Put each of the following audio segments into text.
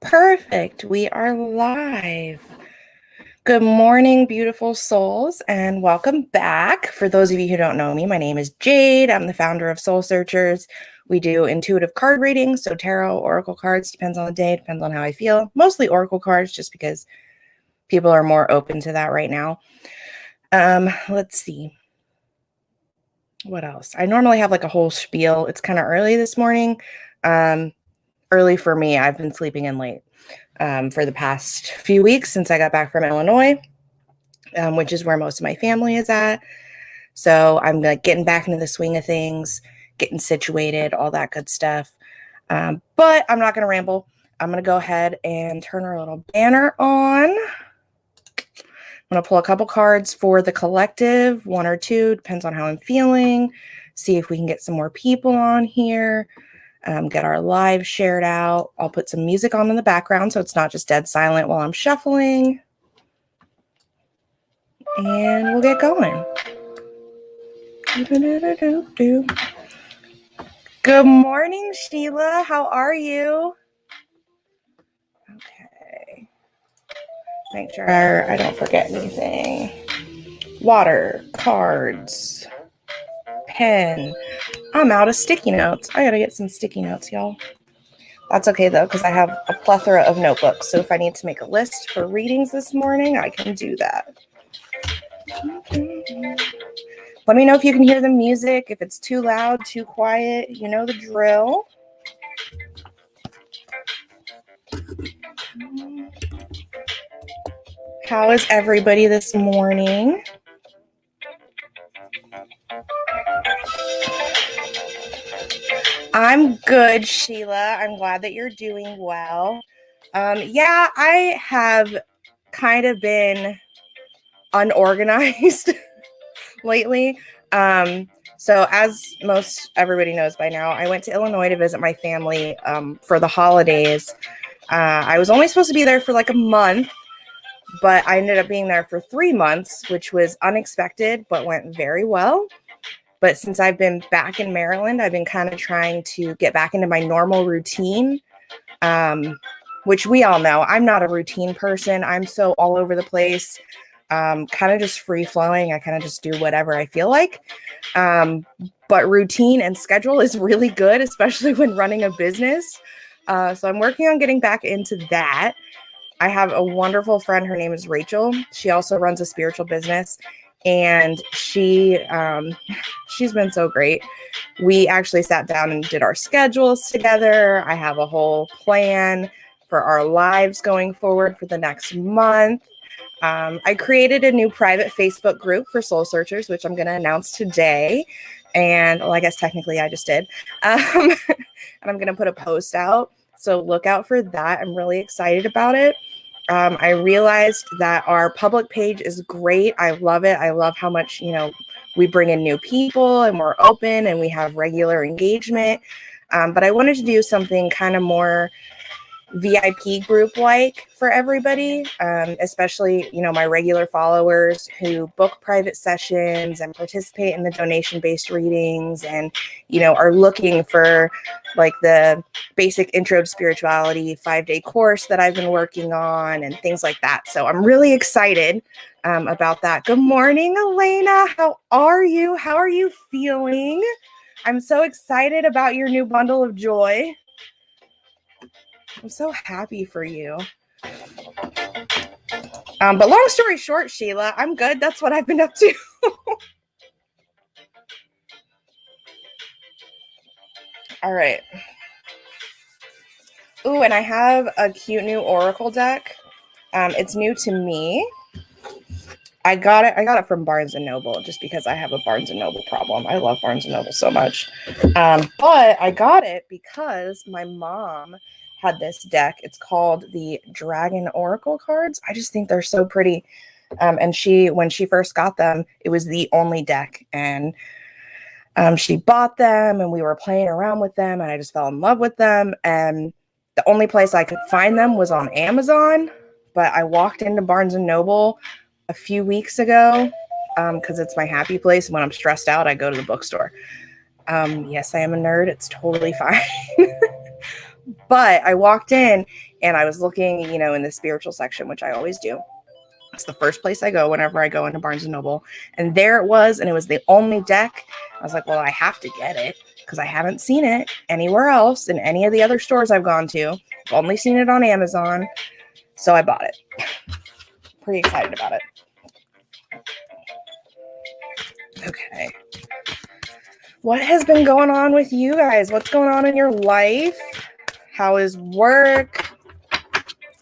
Perfect. We are live. Good morning, beautiful souls, and welcome back. For those of you who don't know me, my name is Jade. I'm the founder of Soul Searchers. We do intuitive card readings, so tarot, oracle cards, depends on the day, depends on how I feel. Mostly oracle cards, just because people are more open to that right now. Let's see. What else? I normally have like a whole spiel. It's kind of early this morning. Early for me. I've been sleeping in late for the past few weeks since I got back from Illinois, which is where most of my family is at. So I'm like getting back into the swing of things, getting situated, all that good stuff. But I'm not going to ramble. I'm going to go ahead and turn our little banner on. I'm going to pull a couple cards for the collective, one or two, depends on how I'm feeling. See if we can get some more people on here. Get our live shared out. I'll put some music on in the background so it's not just dead silent while I'm shuffling. And we'll get going. Good morning, Sheila. How are you? Okay. Make sure I don't forget anything. Water, cards, pen. I'm out of sticky notes. I gotta get some sticky notes, y'all. That's okay, though, because I have a plethora of notebooks. So if I need to make a list for readings this morning, I can do that. Let me know if you can hear the music, if it's too loud, too quiet. You know the drill. How is everybody this morning? I'm good, Sheila. I'm glad that you're doing well. Yeah, I have kind of been unorganized lately. So as most everybody knows by now, I went to Illinois to visit my family for the holidays. I was only supposed to be there for like a month, but I ended up being there for 3 months, which was unexpected, but went very well. But since I've been back in Maryland, I've been kind of trying to get back into my normal routine, which we all know. I'm not a routine person. I'm so all over the place, kind of just free flowing. I kind of just do whatever I feel like. But routine and schedule is really good, especially when running a business. So I'm working on getting back into that. I have a wonderful friend. Her name is Rachel. She also runs a spiritual business, and she's been so great. We actually sat down and did our schedules together. I have a whole plan for our lives going forward for the next month. I created a new private Facebook group for Soul Searchers, which I'm going to announce today. And well, I guess technically I just did. And I'm going to put a post out. So look out for that. I'm really excited about it. I realized that our public page is great. I love it. I love how much, we bring in new people and we're open and we have regular engagement. But I wanted to do something kind of more VIP group like for everybody, especially, my regular followers who book private sessions and participate in the donation-based readings and, are looking for like the basic intro to spirituality 5-day course that I've been working on and things like that. So I'm really excited about that. Good morning, Elena. How are you? How are you feeling? I'm so excited about your new bundle of joy. I'm so happy for you. But long story short, Sheila, I'm good. That's what I've been up to. All right. Ooh, and I have a cute new Oracle deck. It's new to me. I got it from Barnes & Noble just because I have a Barnes & Noble problem. I love Barnes & Noble so much. But I got it because my mom had this deck. It's called the Dragon Oracle cards. I just think they're so pretty. And when she first got them, it was the only deck. And she bought them and we were playing around with them and I just fell in love with them. And the only place I could find them was on Amazon. But I walked into Barnes & Noble a few weeks ago because it's my happy place. When I'm stressed out, I go to the bookstore. Yes, I am a nerd. It's totally fine. But I walked in And I was looking, in the spiritual section, which I always do. It's the first place I go whenever I go into Barnes & Noble. And there it was, and it was the only deck. I was like, well, I have to get it because I haven't seen it anywhere else in any of the other stores I've gone to. I've only seen it on Amazon. So I bought it. Pretty excited about it. Okay. What has been going on with you guys? What's going on in your life? How is work?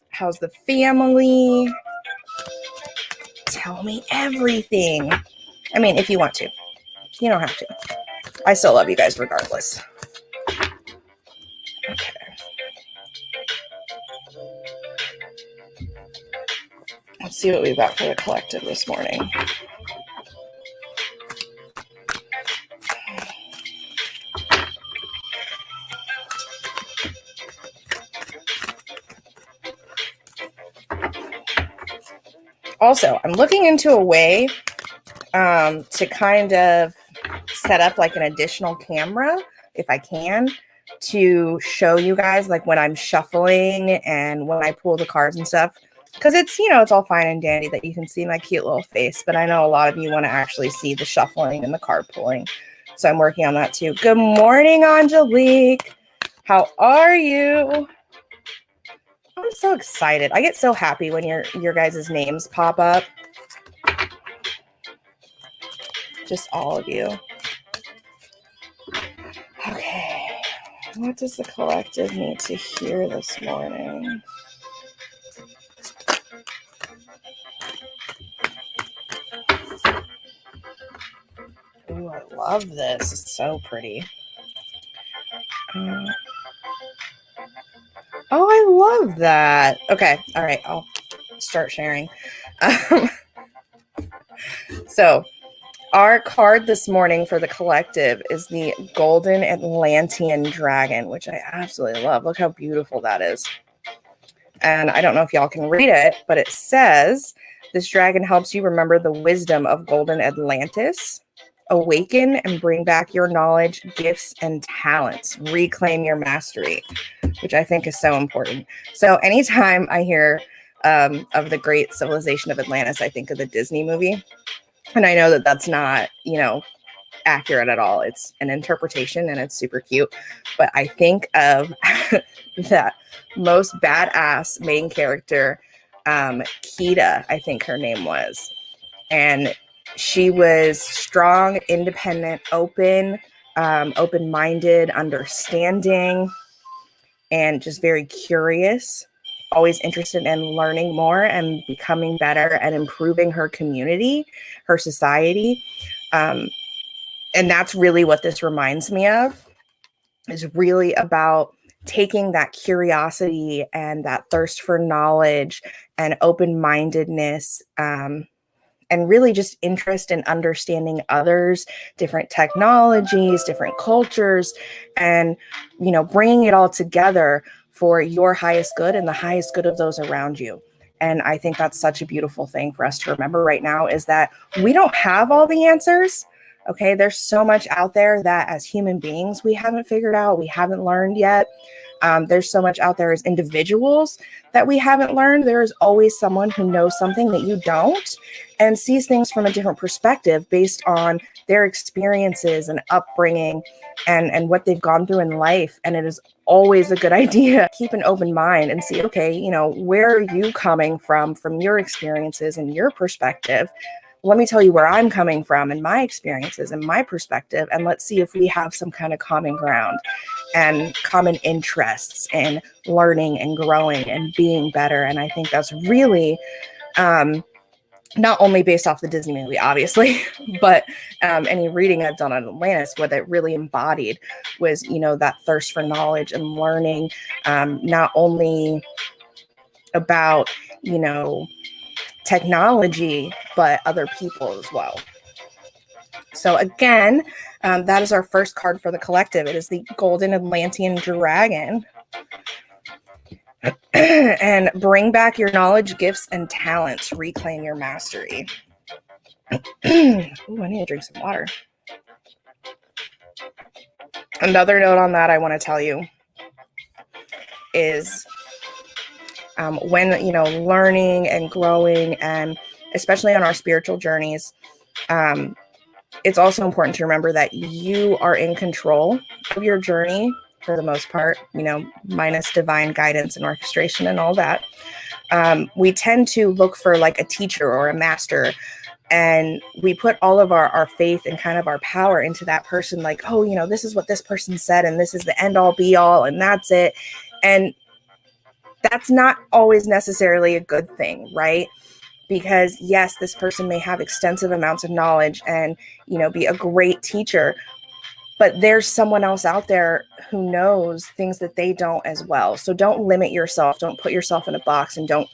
How's the family? Tell me everything. I mean, if you want to. You don't have to. I still love you guys regardless. Okay. Let's see what we've got for the collective this morning. Also, I'm looking into a way to kind of set up like an additional camera, if I can, to show you guys like when I'm shuffling and when I pull the cards and stuff. Because it's, it's all fine and dandy that you can see my cute little face, but I know a lot of you want to actually see the shuffling and the card pulling. So I'm working on that too. Good morning, Angelique. How are you? I'm so excited. I get so happy when your guys' names pop up. Just all of you. Okay. What does the collective need to hear this morning? Ooh, I love this. It's so pretty. Oh, I love that. Okay. All right. I'll start sharing. So our card this morning for the collective is the Golden Atlantean Dragon, which I absolutely love. Look how beautiful that is. And I don't know if y'all can read it, but it says, this dragon helps you remember the wisdom of Golden Atlantis. Awaken and bring back your knowledge, gifts, and talents. Reclaim your mastery, which I think is so important. So anytime I hear of the great civilization of Atlantis, I think of the Disney movie. And I know that that's not, accurate at all. It's an interpretation and it's super cute. But I think of that most badass main character, Kida, I think her name was. And she was strong, independent, open-minded, understanding, and just very curious, always interested in learning more and becoming better and improving her community, her society. And that's really what this reminds me of, is really about taking that curiosity and that thirst for knowledge and open-mindedness, and really just interest in understanding others, different technologies, different cultures, and, bringing it all together for your highest good and the highest good of those around you. And I think that's such a beautiful thing for us to remember right now, is that we don't have all the answers. Okay, there's so much out there that as human beings, we haven't figured out, we haven't learned yet. There's so much out there as individuals that we haven't learned. There is always someone who knows something that you don't and sees things from a different perspective based on their experiences and upbringing and what they've gone through in life. And it is always a good idea to keep an open mind and see, okay, where are you coming from your experiences and your perspective? Let me tell you where I'm coming from and my experiences and my perspective, and let's see if we have some kind of common ground and common interests in learning and growing and being better. And I think that's really not only based off the Disney movie, obviously, but any reading I've done on Atlantis, what it really embodied was, that thirst for knowledge and learning, not only about, technology, but other people as well. So again, that is our first card for the collective. It is the Golden Atlantean Dragon. And bring back your knowledge, gifts, and talents. Reclaim your mastery. Ooh, I need to drink some water. Another note on that I want to tell you is when, learning and growing, and especially on our spiritual journeys, it's also important to remember that you are in control of your journey for the most part, minus divine guidance and orchestration and all that. We tend to look for like a teacher or a master, and we put all of our faith and kind of our power into that person. Like, oh, this is what this person said, and this is the end all be all, and that's it. And that's not always necessarily a good thing, right? Because yes, this person may have extensive amounts of knowledge and, be a great teacher, but there's someone else out there who knows things that they don't as well. So don't limit yourself. Don't put yourself in a box, and don't,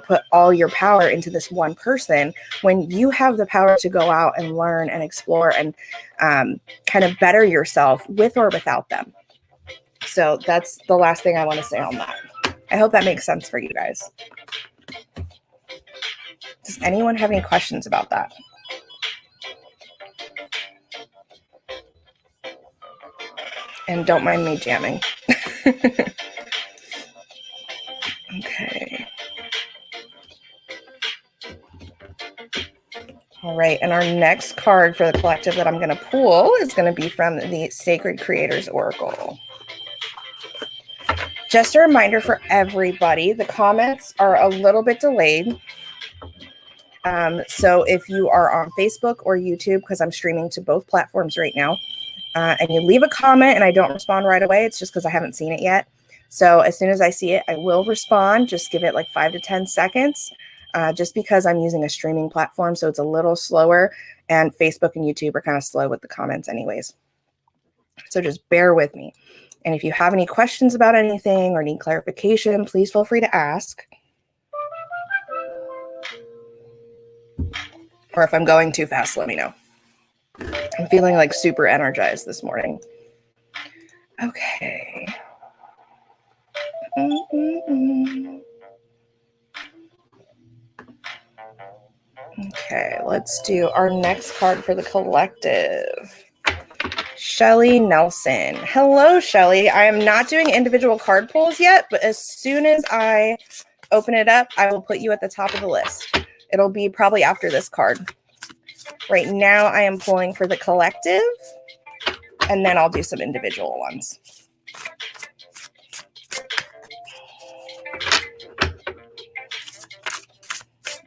put all your power into this one person when you have the power to go out and learn and explore and kind of better yourself with or without them. So that's the last thing I want to say on that. I hope that makes sense for you guys. Does anyone have any questions about that? And don't mind me jamming. Okay. All right. And our next card for the collective that I'm going to pull is going to be from the Sacred Creators Oracle. Just a reminder for everybody, the comments are a little bit delayed. So if you are on Facebook or YouTube, because I'm streaming to both platforms right now, and you leave a comment and I don't respond right away, it's just because I haven't seen it yet. So as soon as I see it, I will respond. Just give it like 5 to 10 seconds, just because I'm using a streaming platform. So it's a little slower, and Facebook and YouTube are kind of slow with the comments anyways. So just bear with me. And if you have any questions about anything or need clarification, please feel free to ask. Or if I'm going too fast, let me know. I'm feeling like super energized this morning. Okay. Okay, let's do our next card for the collective. Shelly Nelson. Hello, Shelly. I am not doing individual card pulls yet, but as soon as I open it up, I will put you at the top of the list. It'll be probably after this card. Right now, I am pulling for the collective, and then I'll do some individual ones.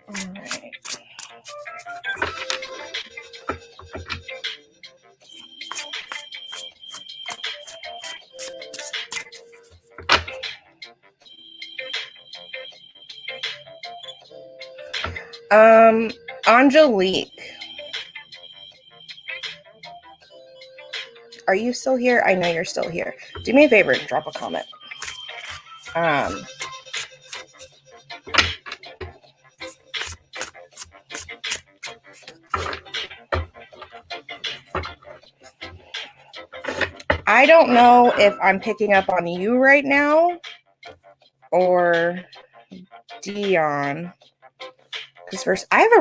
All right. Angelique. Are you still here? I know you're still here. Do me a favor and drop a comment. I don't know if I'm picking up on you right now or Dion. Because first, I have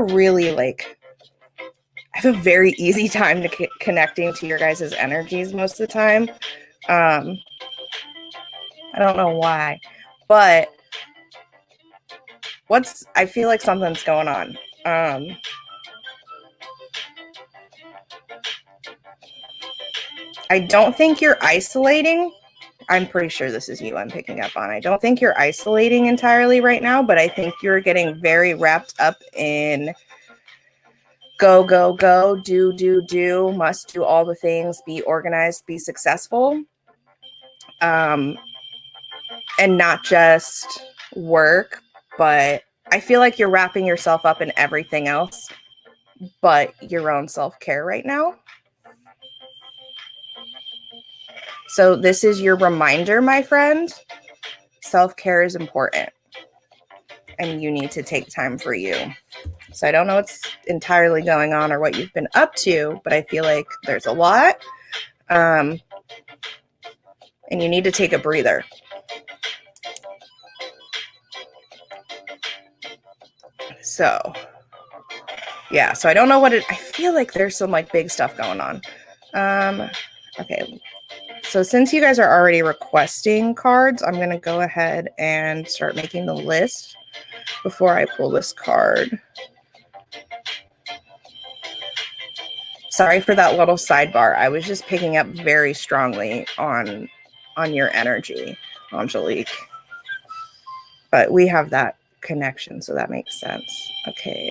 a very easy time to connecting to your guys' energies most of the time. I don't know why, but I feel like something's going on. I don't think you're isolating. I'm pretty sure this is you I'm picking up on. I don't think you're isolating entirely right now, but I think you're getting very wrapped up in go, go, go, do, must do all the things, be organized, be successful. And not just work, but I feel like you're wrapping yourself up in everything else but your own self-care right now. So this is your reminder, my friend. Self-care is important, and you need to take time for you. So I don't know what's entirely going on or what you've been up to, but I feel like there's a lot. And you need to take a breather. So, yeah. So I don't know I feel like there's some like big stuff going on. Okay. So since you guys are already requesting cards, I'm going to go ahead and start making the list before I pull this card. Sorry for that little sidebar. I was just picking up very strongly on your energy, Angelique. But we have that connection, so that makes sense. Okay.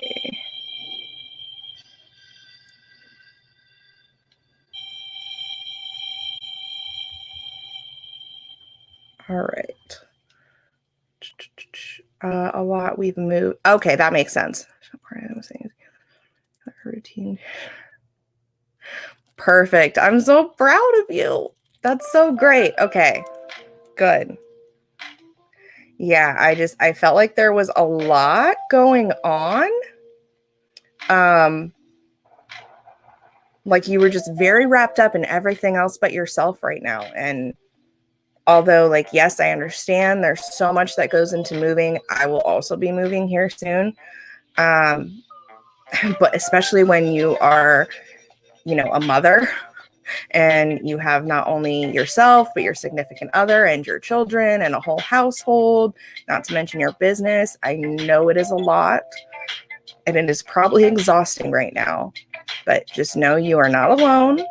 All right. A lot we've moved. Okay, that makes sense. Routine. Perfect. I'm so proud of you. That's so great. Okay, good. Yeah, I felt like there was a lot going on. Like you were just very wrapped up in everything else but yourself right now. And although, like, yes, I understand there's so much that goes into moving. I will also be moving here soon. But especially when you are, you know, a mother and you have not only yourself, but your significant other and your children and a whole household, not to mention your business. I know it is a lot and it is probably exhausting right now, but just know you are not alone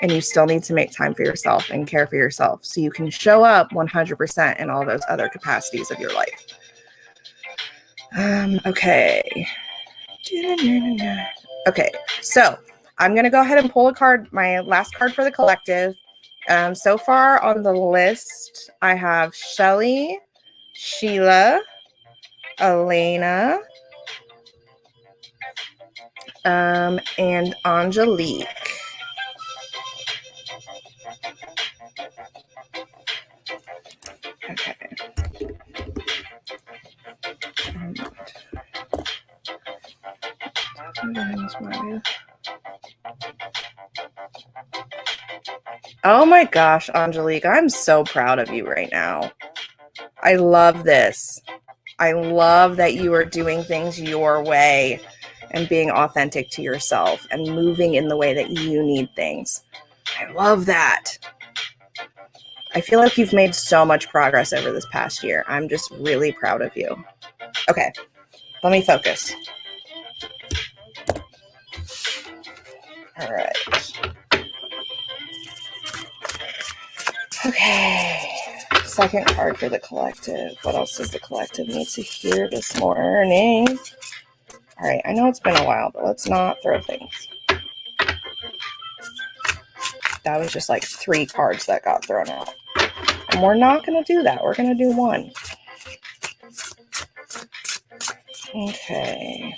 and you still need to make time for yourself and care for yourself so you can show up 100% in all those other capacities of your life. Okay. Okay, so I'm going to go ahead and pull a card, my last card for the collective. So far on the list, I have Shelly, Sheila, Elena, and Angelique. Okay. Oh my gosh, Angelique, I'm so proud of you right now. I love this. I love that you are doing things your way and being authentic to yourself and moving in the way that you need things. I love that. I feel like you've made so much progress over this past year. I'm just really proud of you. Okay, let me focus. All right. Okay. Second card for the collective. What else does the collective need to hear this morning? All right, I know it's been a while, but let's not throw things. That was just like 3 cards that got thrown out. And we're not going to do that. We're going to do 1. Okay.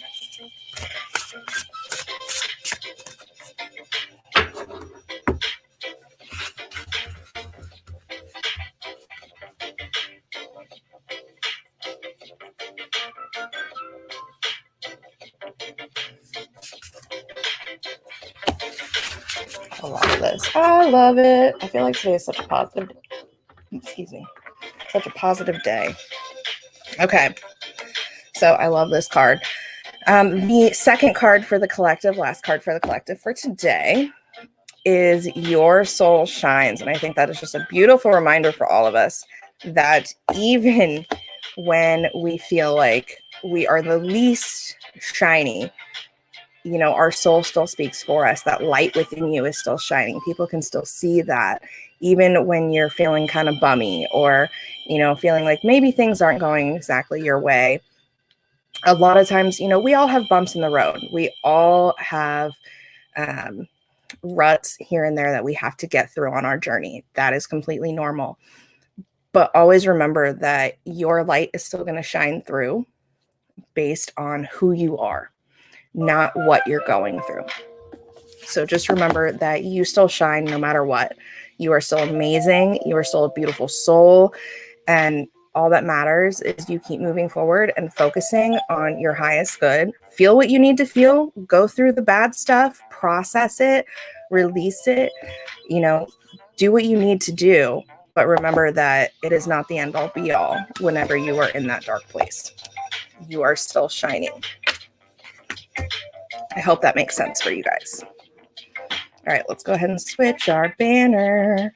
I love this. I love it. I feel like today is such a positive, such a positive day. Okay. So I love this card. The second card for the collective, last card for the collective for today, is Your Soul Shines. And I think that is just a beautiful reminder for all of us that even when we feel like we are the least shiny, you know, our soul still speaks for us. That light within you is still shining. People can still see that, even when you're feeling kind of bummy or, you know, feeling like maybe things aren't going exactly your way. A lot of times, you know, we all have bumps in the road. We all have ruts here and there that we have to get through on our journey. That is completely normal. But always remember that your light is still going to shine through based on who you are, not what you're going through. So just remember that you still shine no matter what. You are still amazing. You are still a beautiful soul. And all that matters is you keep moving forward and focusing on your highest good. Feel what you need to feel. Go through the bad stuff. Process it. Release it. You know, do what you need to do. But remember that it is not the end all be all whenever you are in that dark place. You are still shining. I hope that makes sense for you guys. All right, let's go ahead and switch our banner.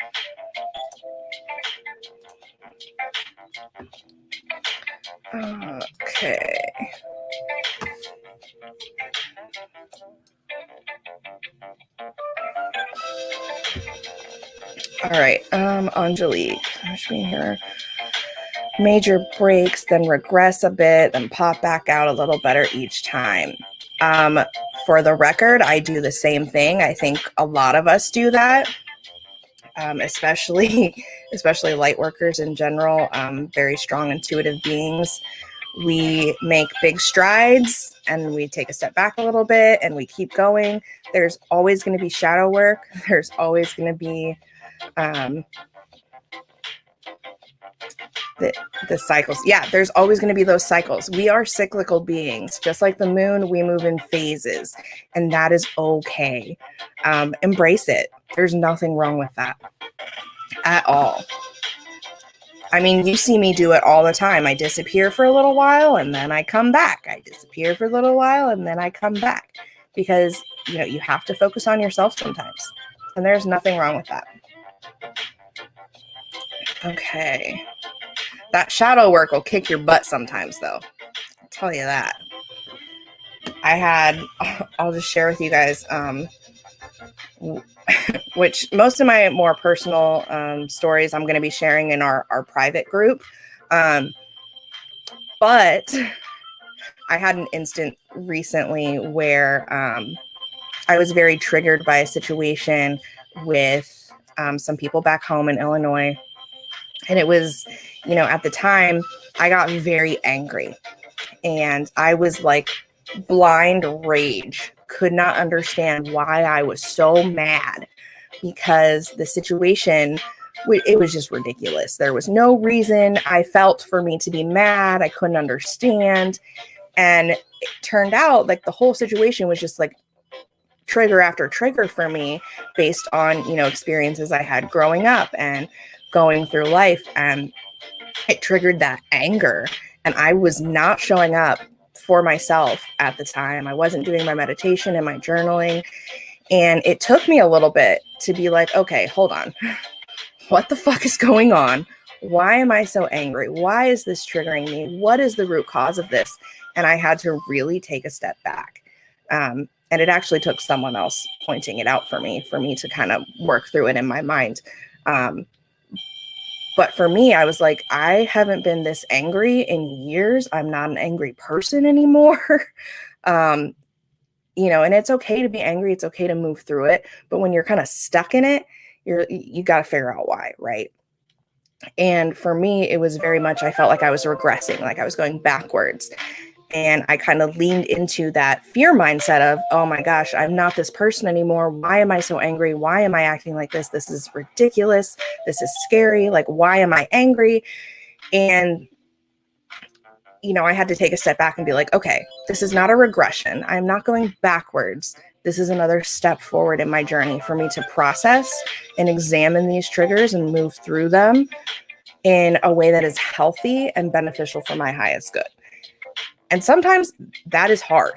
Okay. All right, Angelique, finish me here. Major breaks, then regress a bit, then pop back out a little better each time. For the record, I do the same thing. I think a lot of us do that, especially light workers in general, very strong intuitive beings. We make big strides and we take a step back a little bit and we keep going. There's always going to be shadow work. There's always going to be the cycles. Yeah, there's always going to be those cycles. We are cyclical beings. Just like the moon, we move in phases, and that is okay. Embrace it. There's nothing wrong with that at all. I mean, you see me do it all the time. I disappear for a little while and then I come back. I disappear for a little while and then I come back, because you have to focus on yourself sometimes, and there's nothing wrong with that. Okay. That shadow work will kick your butt sometimes, though. I'll tell you that. I'll just share with you guys, which most of my more personal stories I'm going to be sharing in our private group. But I had an instant recently where I was very triggered by a situation with some people back home in Illinois. And it was, at the time, I got very angry. And I was like blind rage. Could not understand why I was so mad, because the situation, it was just ridiculous. There was no reason I felt for me to be mad. I couldn't understand. And it turned out like the whole situation was just like trigger after trigger for me, based on, experiences I had growing up and going through life. And it triggered that anger. And I was not showing up for myself at the time. I wasn't doing my meditation and my journaling. And it took me a little bit to be like, okay, hold on. What the fuck is going on? Why am I so angry? Why is this triggering me? What is the root cause of this? And I had to really take a step back. And it actually took someone else pointing it out for me to kind of work through it in my mind. But for me, I was like, I haven't been this angry in years. I'm not an angry person anymore. And it's okay to be angry. It's okay to move through it. But when you're kind of stuck in it, you got to figure out why, right? And for me, it was very much, I felt like I was regressing, like I was going backwards. And I kind of leaned into that fear mindset of, oh my gosh, I'm not this person anymore. Why am I so angry? Why am I acting like this? This is ridiculous. This is scary. Like, why am I angry? And, I had to take a step back and be like, okay, this is not a regression. I'm not going backwards. This is another step forward in my journey for me to process and examine these triggers and move through them in a way that is healthy and beneficial for my highest good. And sometimes that is hard,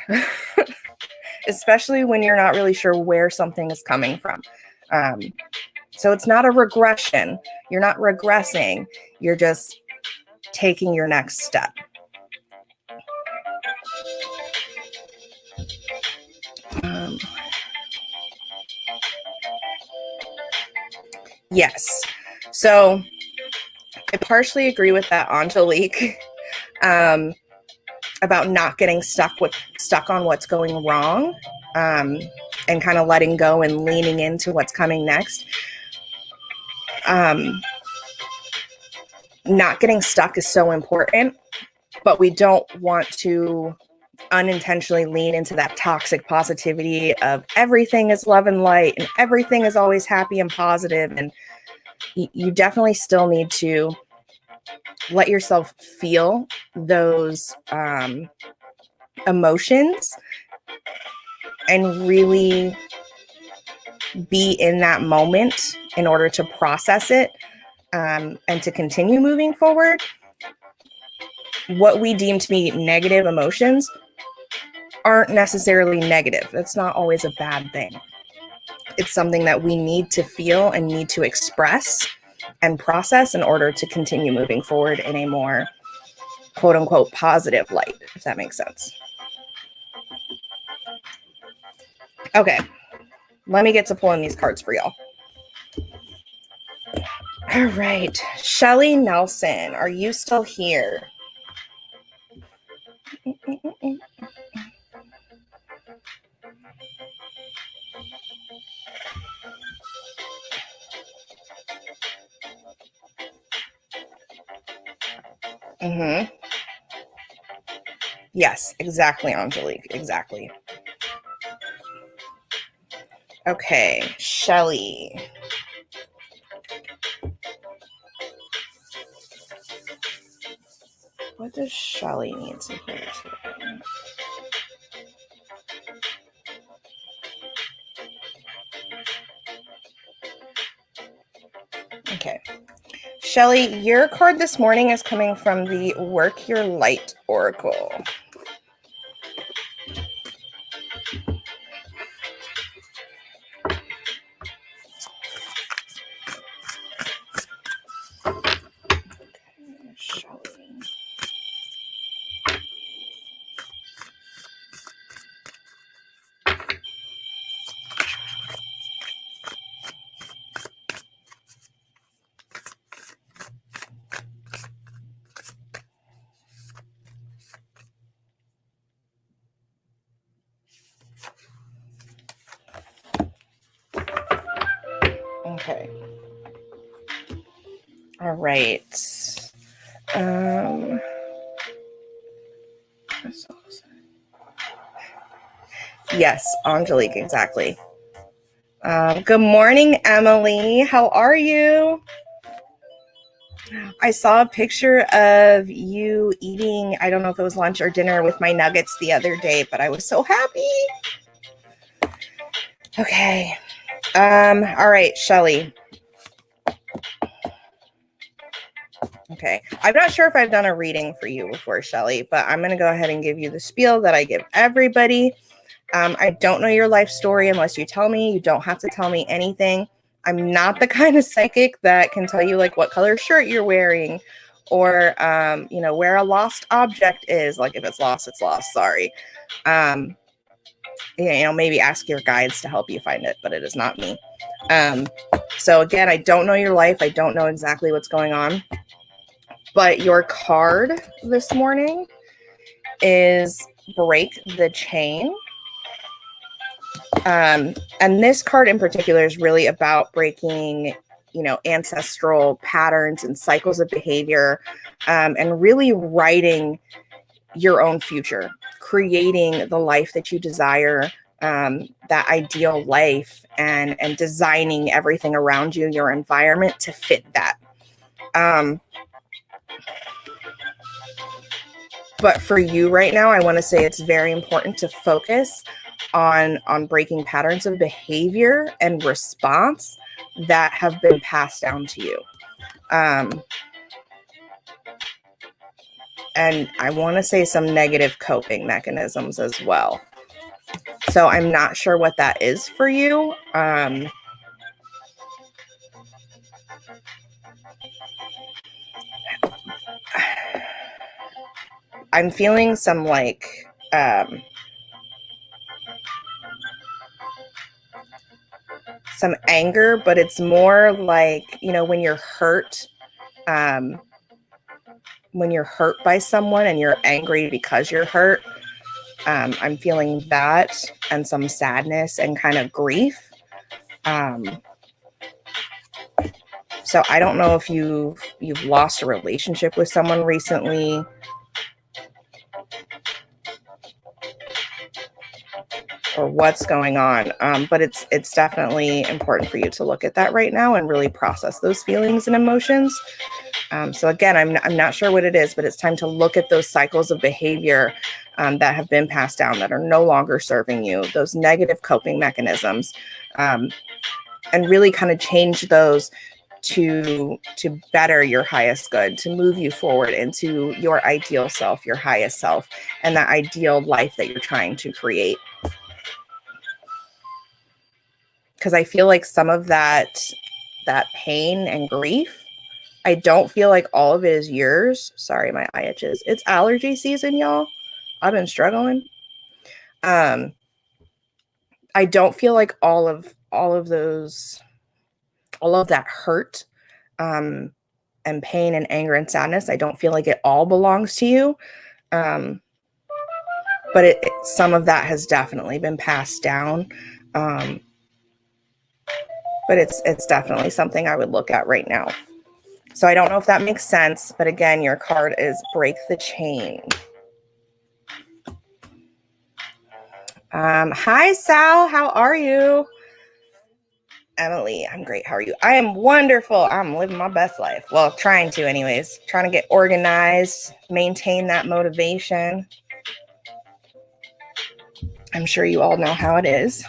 especially when you're not really sure where something is coming from. So it's not a regression. You're not regressing. You're just taking your next step. Yes. So I partially agree with that, Angelique. About not getting stuck on what's going wrong, and kind of letting go and leaning into what's coming next. Not getting stuck is so important, but we don't want to unintentionally lean into that toxic positivity of everything is love and light and everything is always happy and positive. And you definitely still need to let yourself feel those emotions and really be in that moment in order to process it, and to continue moving forward. What we deem to be negative emotions aren't necessarily negative. That's not always a bad thing. It's something that we need to feel and need to express and process in order to continue moving forward in a more quote unquote positive light, if that makes sense. Okay, let me get to pulling these cards for y'all. All right, Shelly Nelson, are you still here? Mm-hmm. Yes, exactly, Angelique, exactly. Okay, Shelly. What does Shelly need to hear today? Okay. Shelly, your card this morning is coming from the Work Your Light Oracle. Shelly. Okay. All right. Yes, Angelique, exactly. Good morning, Emily. How are you? I saw a picture of you eating, I don't know if it was lunch or dinner with my nuggets the other day, but I was so happy. Okay. All right, Shelly. Okay. I'm not sure if I've done a reading for you before, Shelly, but I'm going to go ahead and give you the spiel that I give everybody. I don't know your life story unless you tell me. You don't have to tell me anything. I'm not the kind of psychic that can tell you like what color shirt you're wearing or, where a lost object is. Like if it's lost, it's lost. Sorry. Maybe ask your guides to help you find it, but it is not me. So again, I don't know your life. I don't know exactly what's going on. But your card this morning is Break the Chain. And this card in particular is really about breaking, ancestral patterns and cycles of behavior, and really writing your own future, creating the life that you desire, that ideal life, and designing everything around you, your environment, to fit that. But for you right now, I want to say it's very important to focus on breaking patterns of behavior and response that have been passed down to you. And I want to say some negative coping mechanisms as well. So I'm not sure what that is for you. I'm feeling some some anger, but it's more like, when you're hurt, when you're hurt by someone and you're angry because you're hurt. I'm feeling that and some sadness and kind of grief. So I don't know if you've lost a relationship with someone recently. Or what's going on. But it's definitely important for you to look at that right now and really process those feelings and emotions. So again, I'm not sure what it is, but it's time to look at those cycles of behavior that have been passed down that are no longer serving you, those negative coping mechanisms, and really kind of change those to better your highest good, to move you forward into your ideal self, your highest self, and that ideal life that you're trying to create. Because I feel like some of that pain and grief I don't feel like all of it is yours. Sorry, my eye itches. It's allergy season, y'all. I've been struggling. I don't feel like all of that hurt, and pain and anger and sadness. I don't feel like it all belongs to you. But some of that has definitely been passed down. But it's definitely something I would look at right now. So I don't know if that makes sense, but again, your card is Break the Chain. Hi, Sal. How are you? Emily, I'm great. How are you? I am wonderful. I'm living my best life. Well, trying to anyways. Trying to get organized, maintain that motivation. I'm sure you all know how it is.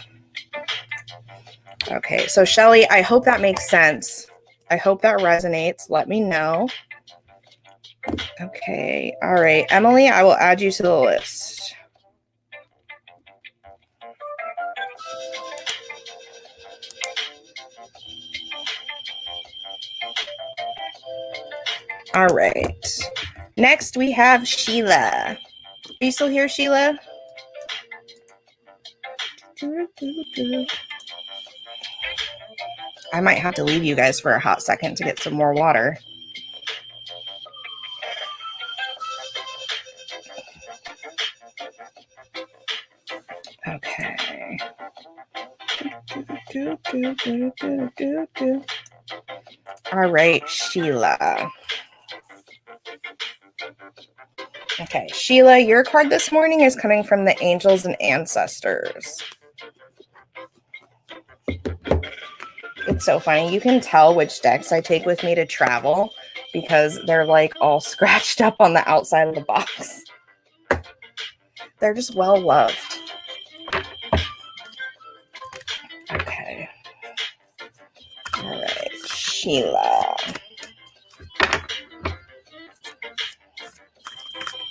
Okay, so Shelly, I hope that makes sense. I hope that resonates. Let me know. Okay, all right. Emily, I will add you to the list. All right. Next, we have Sheila. Are you still here, Sheila? I might have to leave you guys for a hot second to get some more water. Okay. All right, Sheila. Okay, Sheila, your card this morning is coming from the Angels and Ancestors. It's so funny. You can tell which decks I take with me to travel because they're like all scratched up on the outside of the box. They're just well loved. Okay. All right, Sheila.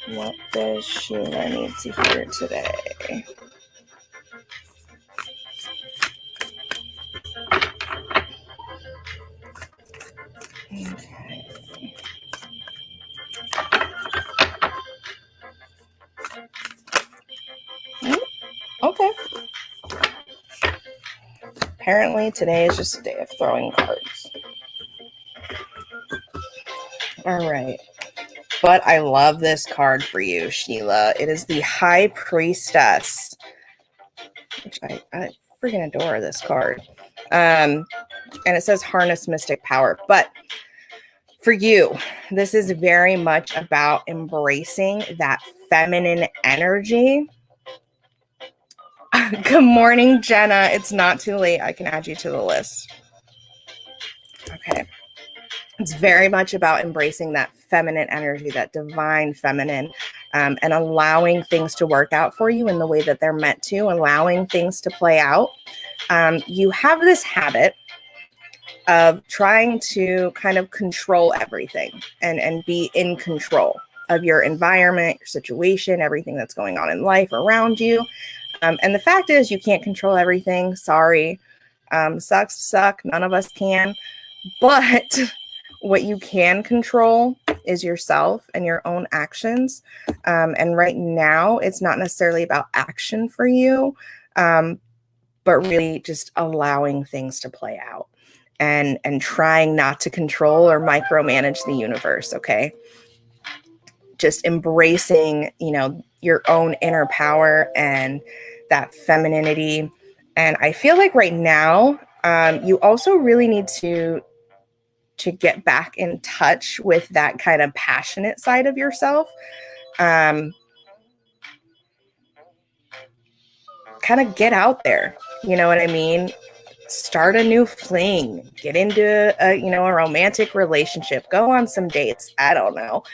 What does Sheila need to hear today? Okay. Apparently today is just a day of throwing cards. All right. But I love this card for you, Sheila. It is the High Priestess, which I freaking adore this card. And it says harness mystic power. But for you, this is very much about embracing that feminine energy. Good morning, Jenna. It's not too late. I can add you to the list. Okay. It's very much about embracing that feminine energy, that divine feminine, and allowing things to work out for you in the way that they're meant to, allowing things to play out. You have this habit of trying to kind of control everything and be in control of your environment, your situation, everything that's going on in life around you. And the fact is, you can't control everything. Sorry. Sucks to suck. None of us can. But what you can control is yourself and your own actions. And right now, it's not necessarily about action for you, but really just allowing things to play out and trying not to control or micromanage the universe, okay? Just embracing, your own inner power and that femininity. And I feel like right now, you also really need to get back in touch with that kind of passionate side of yourself. Kind of get out there. You know what I mean? Start a new fling, get into a romantic relationship, go on some dates. I don't know,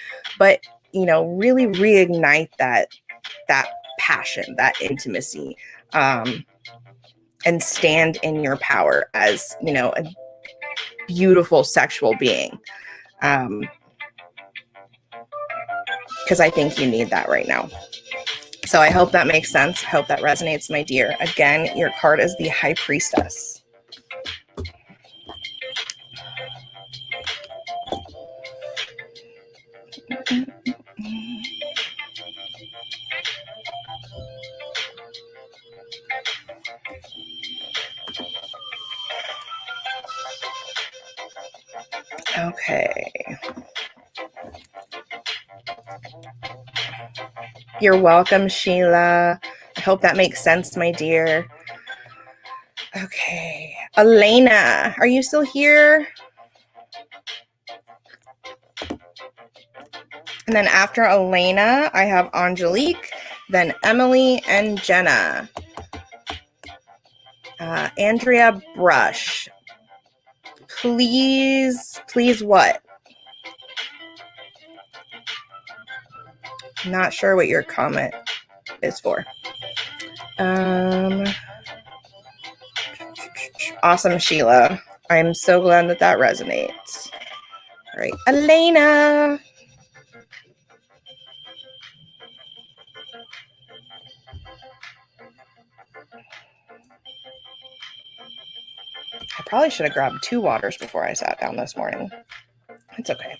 but really reignite that passion, that intimacy, and stand in your power as, a beautiful sexual being. Because I think you need that right now. So I hope that makes sense. I hope that resonates, my dear. Again, your card is the High Priestess. Okay. You're welcome, Sheila. I hope that makes sense, my dear. Okay. Elena, are you still here? And then after Elena, I have Angelique, then Emily and Jenna. Andrea Brush. Please what? Not sure what your comment is for. Awesome, Sheila. I'm so glad that resonates. All right, Elena. I probably should have grabbed 2 waters before I sat down this morning. It's okay.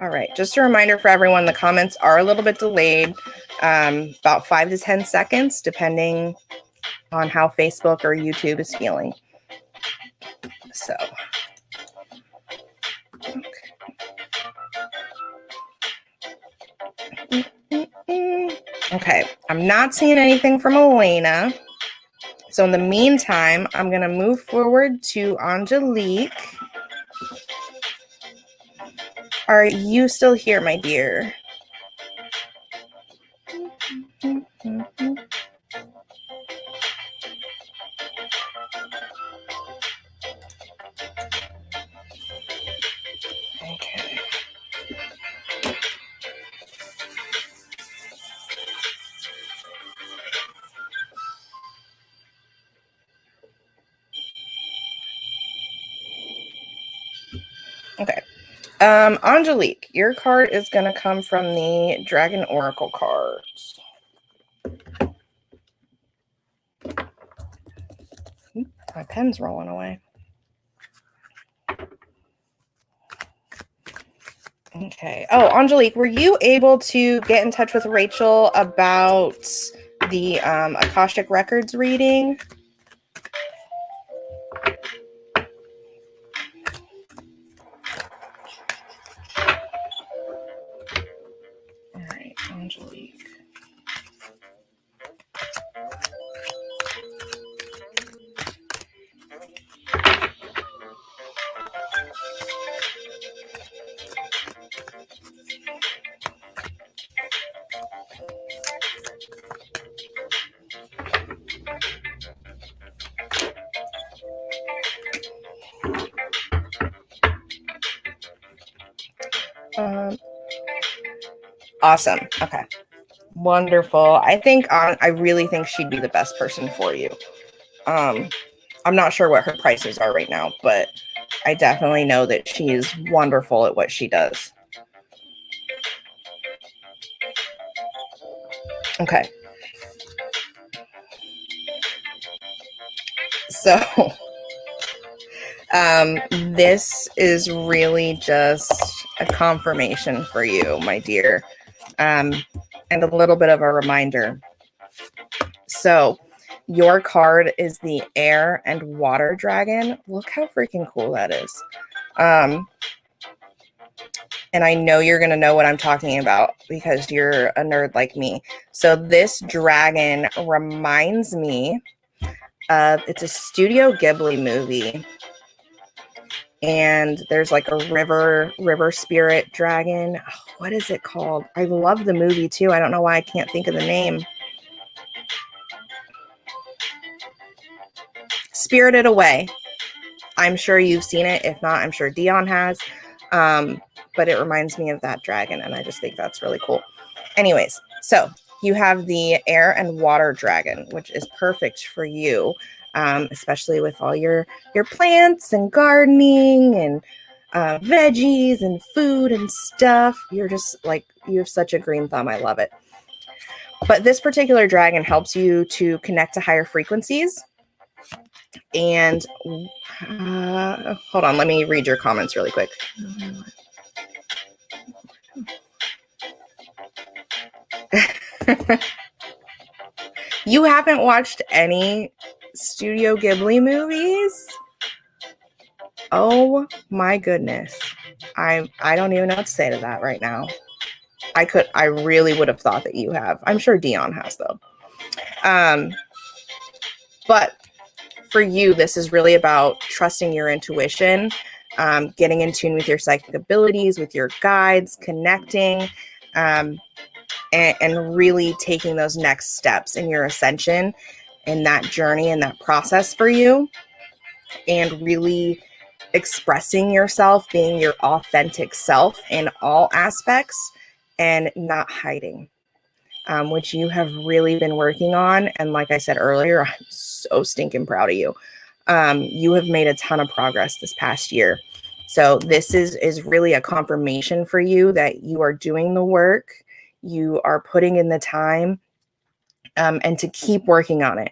All right, just a reminder for everyone, the comments are a little bit delayed, about 5 to 10 seconds, depending on how Facebook or YouTube is feeling. So, okay, I'm not seeing anything from Elena. So in the meantime, I'm going to move forward to Angelique. Are you still here, my dear? Okay. Okay. Angelique, your card is going to come from the Dragon Oracle cards. My pen's rolling away. Okay. Oh, Angelique, were you able to get in touch with Rachel about the Akashic Records reading? All right, Angelique. Awesome. Okay. Wonderful. I really think she'd be the best person for you. I'm not sure what her prices are right now, but I definitely know that she is wonderful at what she does. Okay. So, this is really just a confirmation for you, my dear, and a little bit of a reminder. So, your card is the Air and Water Dragon. Look how freaking cool that is. And I know you're going to know what I'm talking about because you're a nerd like me. So this dragon reminds me of, it's a Studio Ghibli movie. And there's like a river spirit dragon. Oh, what is it called? I love the movie too. I don't know why I can't think of the name. Spirited Away. I'm sure you've seen it. If not, I'm sure Dion has. But it reminds me of that dragon, and I just think that's really cool. Anyways, so you have the Air and Water Dragon, which is perfect for you, especially with all your plants and gardening and veggies and food and stuff. You're just like, you have such a green thumb. I love it. But this particular dragon helps you to connect to higher frequencies. And hold on, let me read your comments really quick. You haven't watched any Studio Ghibli movies. Oh my goodness. I don't even know what to say to that right now. I really would have thought that you have. I'm sure Dion has though. But for you, this is really about trusting your intuition, getting in tune with your psychic abilities, with your guides, connecting, and really taking those next steps in your ascension, in that journey and that process for you, and really expressing yourself, being your authentic self in all aspects and not hiding, which you have really been working on. And like I said earlier, I'm so stinking proud of you. You have made a ton of progress this past year. So this is really a confirmation for you that you are doing the work, you are putting in the time, and to keep working on it.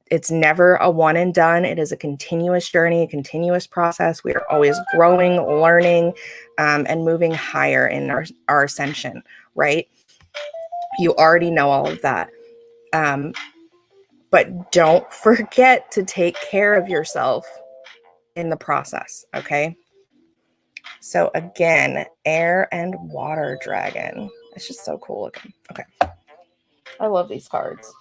It's never a one and done. It is a continuous journey, a continuous process. We are always growing, learning, and moving higher in our ascension, right? You already know all of that. But don't forget to take care of yourself in the process, okay? So again, air and water dragon. It's just so cool looking. Okay. I love these cards.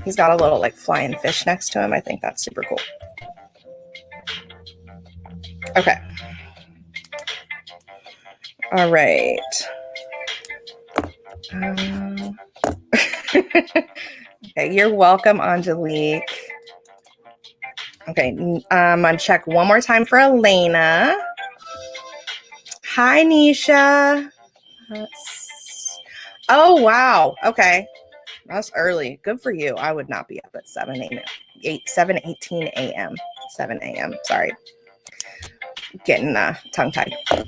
He's got a little like flying fish next to him. I think that's super cool. Okay. All right. Okay, you're welcome, Angelique. Okay, I'm gonna check one more time for Elena. Hi, Nisha. Oh, wow. Okay. That's early. Good for you. I would not be up at 7:18 a.m. 7 a.m. Sorry. Getting tongue-tied. I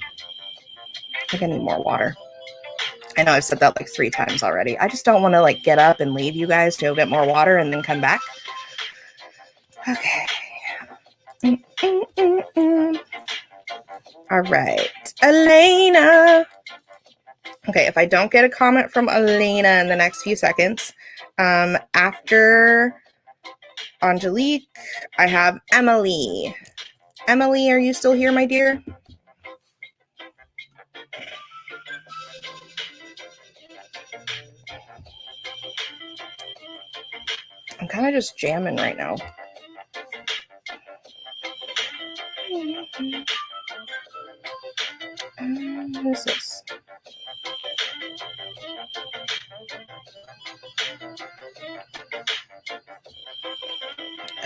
think I need more water. I know I've said that like 3 times already. I just don't want to like get up and leave you guys to go get more water and then come back. Okay. All right. Elena. Okay, if I don't get a comment from Elena in the next few seconds, after Angelique, I have Emily. Emily, are you still here, my dear? I'm kind of just jamming right now. What is this?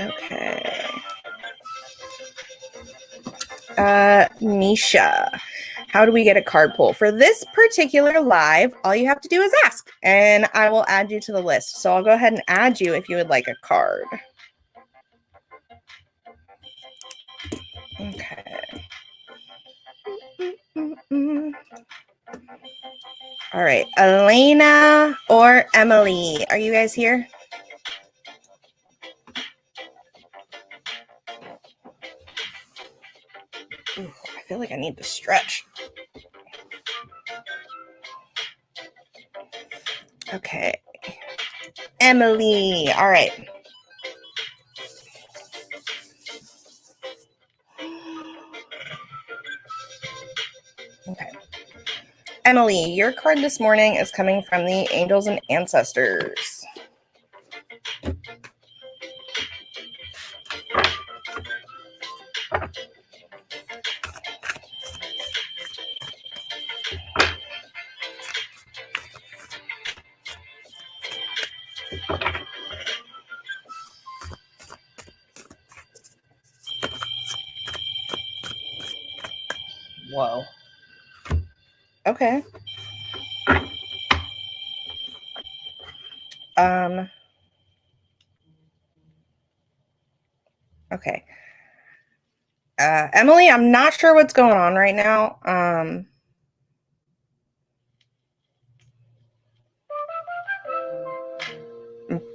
Okay. Nisha, how do we get a card pull? For this particular live, all you have to do is ask, and I will add you to the list. So I'll go ahead and add you if you would like a card. Okay. All right, Elena or Emily, are you guys here? Ooh, I feel like I need to stretch. Okay. Emily, all right. Okay. Emily, your card this morning is coming from the Angels and Ancestors. Whoa. Okay. Okay. Emily, I'm not sure what's going on right now. I'm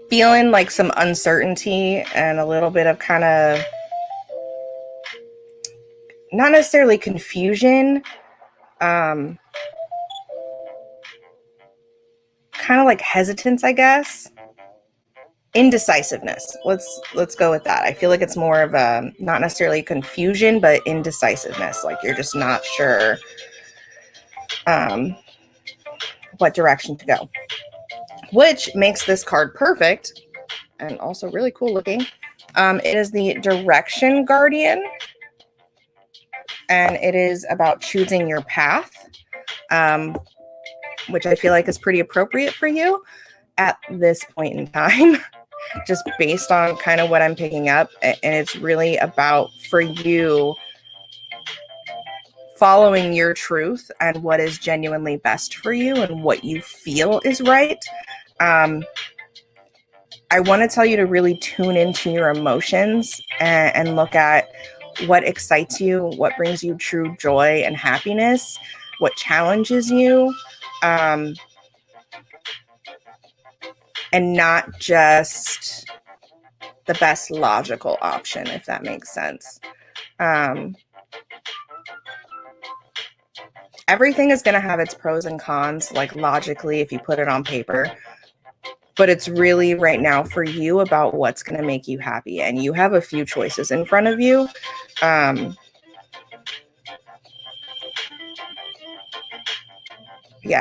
feeling like some uncertainty and a little bit of kind of not necessarily confusion, kind of like hesitance, I guess. indecisiveness. Let's go with that. I feel like it's more of a, not necessarily confusion, but indecisiveness. Like you're just not sure what direction to go, which makes this card perfect and also really cool looking. It is the Direction Guardian, and it is about choosing your path, which I feel like is pretty appropriate for you at this point in time, just based on kind of what I'm picking up. And it's really about, for you, following your truth and what is genuinely best for you and what you feel is right. I want to tell you to really tune into your emotions and look at what excites you, what brings you true joy and happiness, what challenges you, and not just the best logical option, if that makes sense. Everything is going to have its pros and cons, like logically, if you put it on paper. But it's really right now for you about what's going to make you happy. And you have a few choices in front of you. Yeah,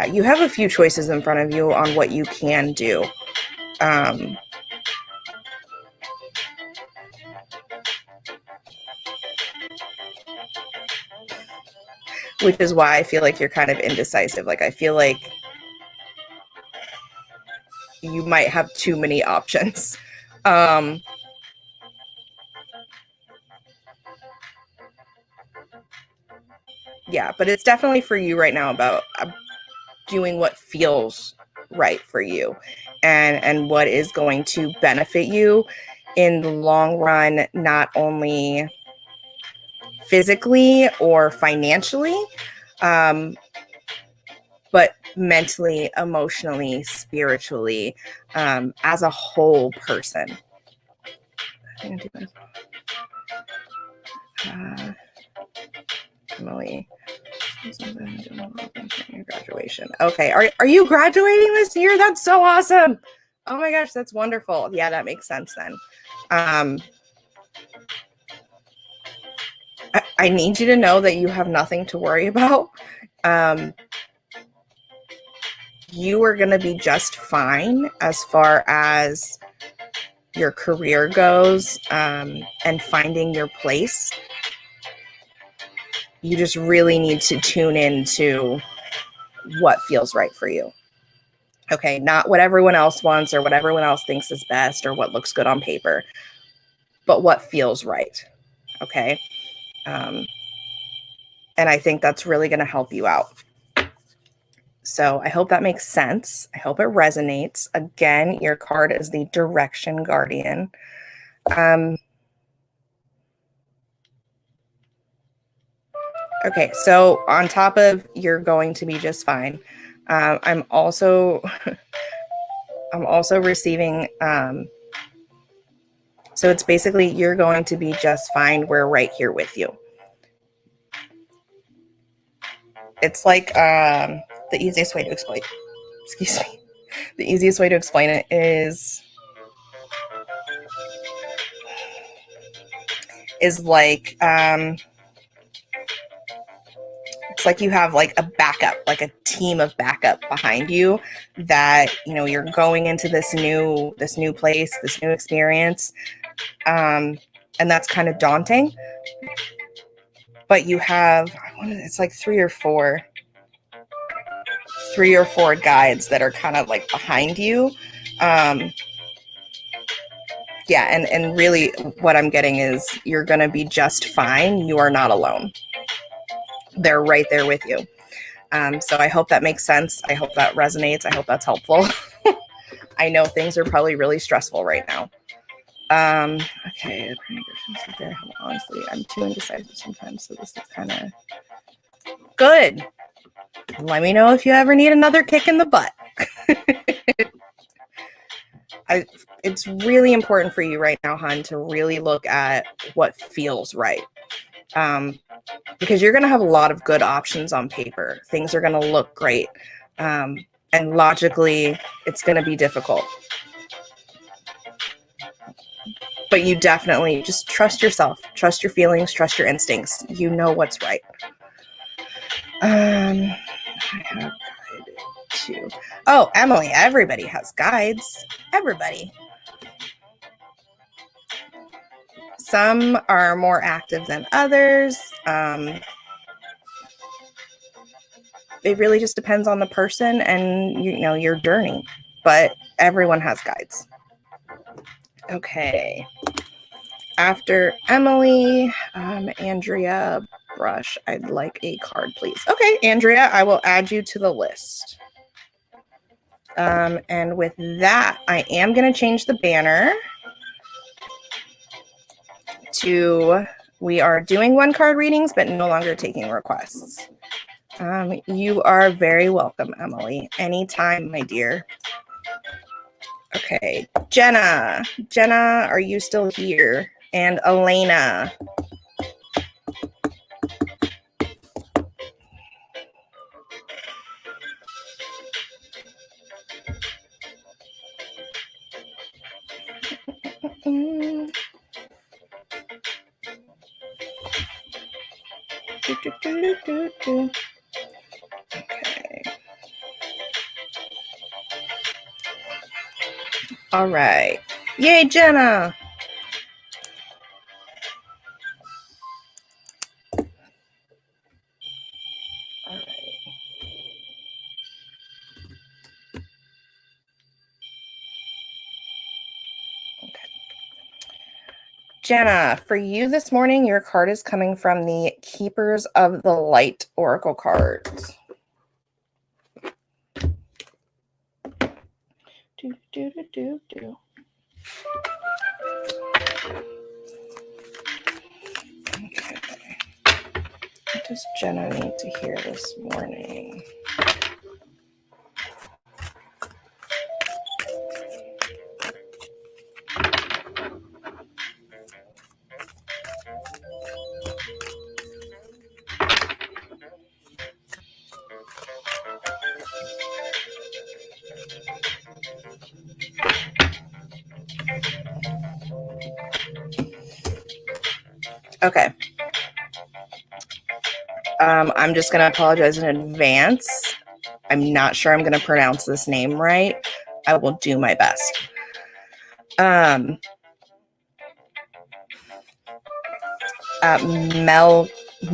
you have a few choices in front of you on what you can do. Which is why I feel like you're kind of indecisive. Like, I feel like you might have too many options. Yeah, but it's definitely for you right now about doing what feels right for you and what is going to benefit you in the long run, not only physically or financially, but mentally, emotionally, spiritually, as a whole person. Emily, graduation. Okay, are you graduating this year? That's so awesome. Oh my gosh, that's wonderful. Yeah, that makes sense then. I need you to know that you have nothing to worry about. You are going to be just fine as far as your career goes, and finding your place. You just really need to tune into what feels right for you. Okay, not what everyone else wants or what everyone else thinks is best or what looks good on paper, but what feels right. Okay. And I think that's really going to help you out. So I hope that makes sense. I hope it resonates. Again, your card is the Direction Guardian. Okay, so on top of you're going to be just fine, I'm also receiving, so it's basically you're going to be just fine. We're right here with you. It's like the easiest way to explain, excuse me, the easiest way to explain it is like, it's like you have like a backup, like a team of backup behind you that, you know, you're going into this new place, this new experience. And that's kind of daunting, but you have, it's like three or four guides that are kind of like behind you. Yeah. And really what I'm getting is you're going to be just fine. You are not alone. They're right there with you. So I hope that makes sense. I hope that resonates. I hope that's helpful. I know things are probably really stressful right now. Okay. Honestly, I'm too indecisive sometimes, so this is kind of good. Let me know if you ever need another kick in the butt. It's really important for you right now, hon, to really look at what feels right. Because you're going to have a lot of good options on paper. Things are going to look great. And logically, it's going to be difficult. But you definitely just trust yourself, trust your feelings, trust your instincts. You know what's right. I have guide 2. Oh, Emily, everybody has guides. Everybody. Some are more active than others. It really just depends on the person and your journey, but everyone has guides. Okay. After Emily, Andrea Brush, I'd like a card, please. Okay, Andrea, I will add you to the list. And with that, I am going to change the banner to we are doing 1-card readings, but no longer taking requests. You are very welcome, Emily. Anytime, my dear. Okay, Jenna. Jenna, are you still here? And Elena. Okay. All right. Yay, Jenna. All right. Okay. Jenna, for you this morning, your card is coming from the Keepers of the Light Oracle cards. Okay. What does Jenna need to hear this morning? Okay. I'm just going to apologize in advance. I'm not sure I'm going to pronounce this name right. I will do my best.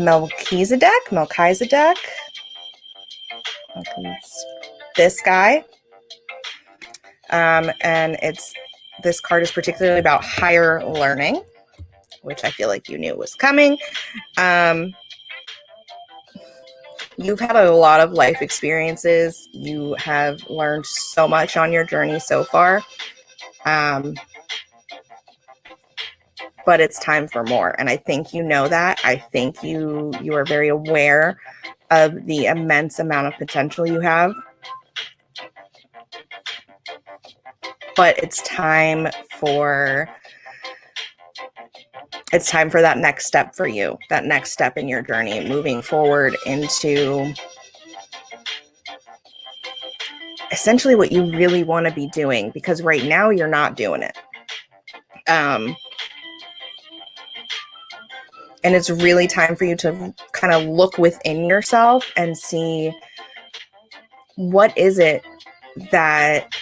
Melchizedek. This guy. And this card is particularly about higher learning, which I feel like you knew was coming. You've had a lot of life experiences. You have learned so much on your journey so far. But it's time for more. And I think you know that. I think you are very aware of the immense amount of potential you have. But it's time for that next step for you, that next step in your journey, moving forward into essentially what you really want to be doing, because right now you're not doing it. And it's really time for you to kind of look within yourself and see what is it that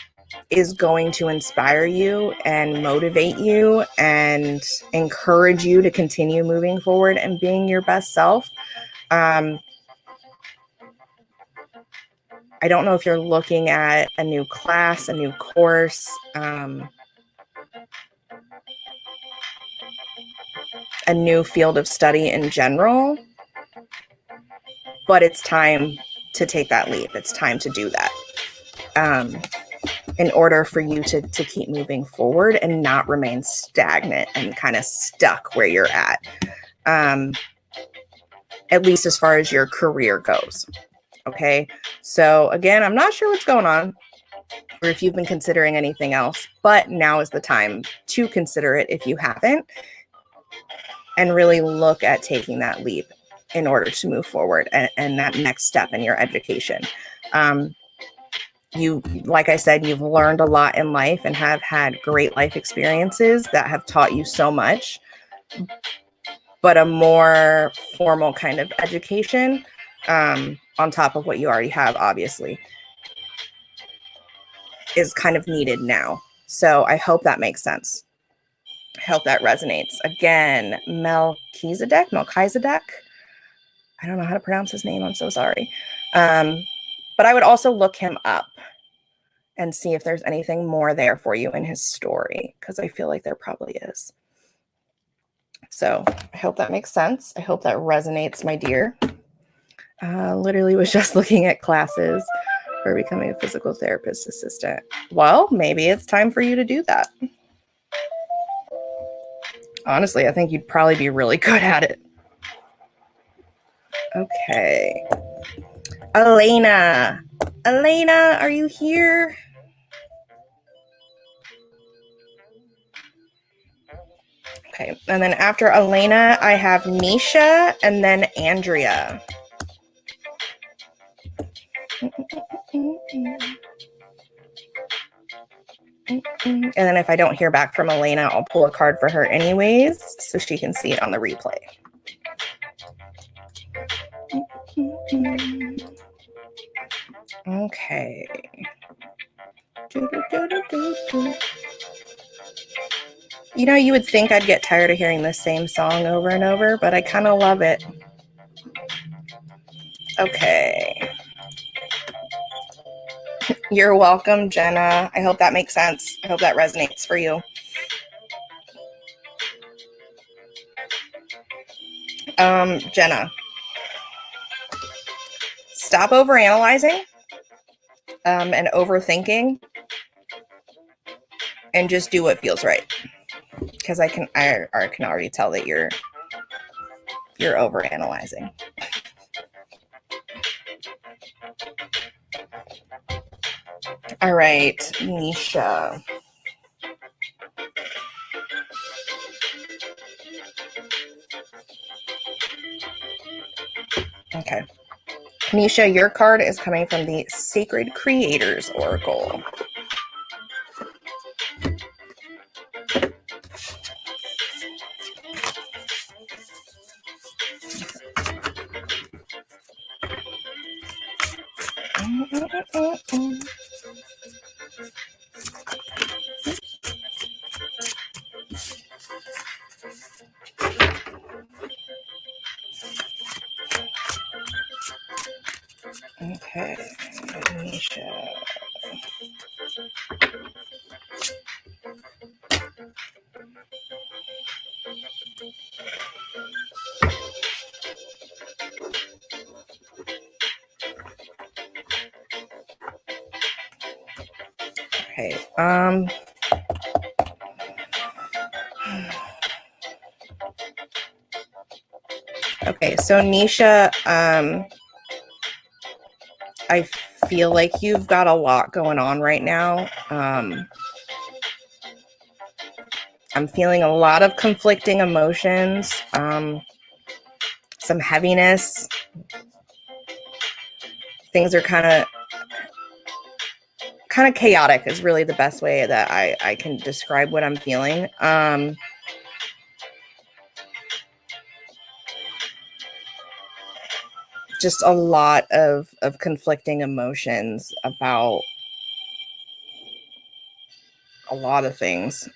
is going to inspire you and motivate you and encourage you to continue moving forward and being your best self. I don't know if you're looking at a new class, a new course, a new field of study in general, but it's time to take that leap. It's time to do that. In order for you to keep moving forward and not remain stagnant and kind of stuck where you're at least as far as your career goes. Okay. So again, I'm not sure what's going on or if you've been considering anything else, but now is the time to consider it if you haven't, and really look at taking that leap in order to move forward and that next step in your education. you, like I said, you've learned a lot in life and have had great life experiences that have taught you so much, but a more formal kind of education on top of what you already have, obviously, is kind of needed now. So I hope that makes sense. I hope that resonates. Again, Melchizedek. I don't know how to pronounce his name. I'm so sorry. But I would also look him up and see if there's anything more there for you in his story, because I feel like there probably is. So I hope that makes sense. I hope that resonates, my dear. Literally was just looking at classes for becoming a physical therapist assistant. Well, maybe it's time for you to do that. Honestly, I think you'd probably be really good at it. Okay. Elena, are you here? Okay, and then after Elena, I have Nisha and then Andrea. And then if I don't hear back from Elena, I'll pull a card for her anyways, so she can see it on the replay. Okay. You know, you would think I'd get tired of hearing the same song over and over, but I kind of love it. Okay. You're welcome, Jenna. I hope that makes sense. I hope that resonates for you. Jenna, stop overanalyzing and overthinking, and just do what feels right. Because I can already tell that you're overanalyzing. All right, Nisha. Okay. Nisha, your card is coming from the Sacred Creators Oracle. Okay, Nisha. Okay, okay, so Nisha, I feel like you've got a lot going on right now. I'm feeling a lot of conflicting emotions, some heaviness. Things are kind of chaotic is really the best way that I can describe what I'm feeling. Just a lot of conflicting emotions about a lot of things.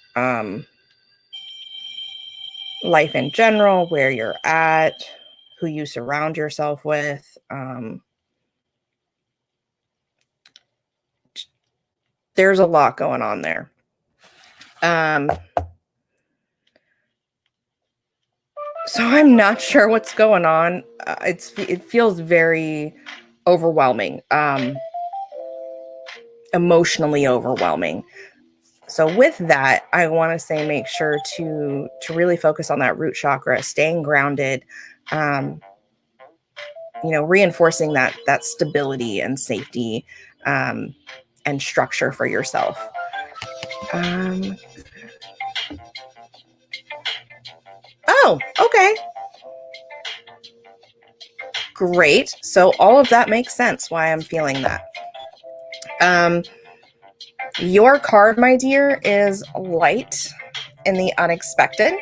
Life in general, where you're at, who you surround yourself with. There's a lot going on there. So I'm not sure what's going on. It feels very overwhelming, emotionally overwhelming. So with that, I want to say make sure to really focus on that root chakra, staying grounded, reinforcing that stability and safety and structure for yourself. Oh, okay. Great. So all of that makes sense why I'm feeling that. Your card, my dear, is light in the unexpected.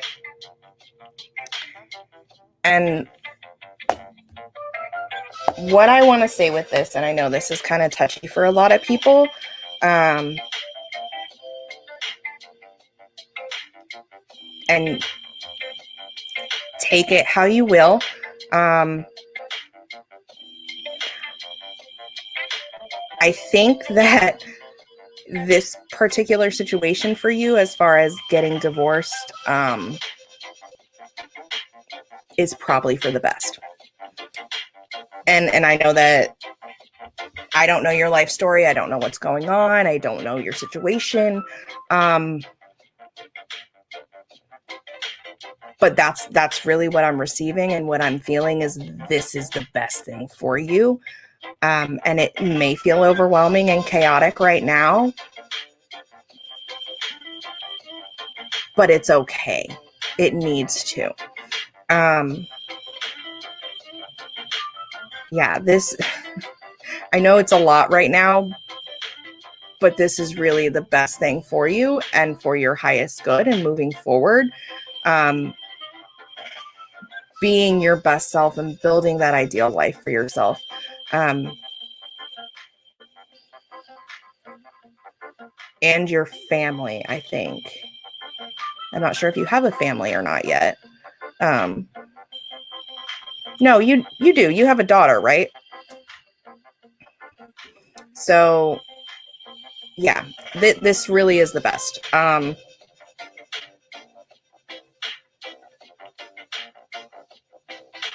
And what I want to say with this, and I know this is kind of touchy for a lot of people, and take it how you will. I think that this particular situation for you, as far as getting divorced, is probably for the best. And I know that I don't know your life story. I don't know what's going on. I don't know your situation. But that's really what I'm receiving, and what I'm feeling is this is the best thing for you. And it may feel overwhelming and chaotic right now, but it's okay. It needs to. Yeah, this, I know it's a lot right now, but this is really the best thing for you and for your highest good and moving forward. Being your best self and building that ideal life for yourself. And your family, I think. I'm not sure if you have a family or not yet. No, you do. You have a daughter, right? So, yeah, this really is the best.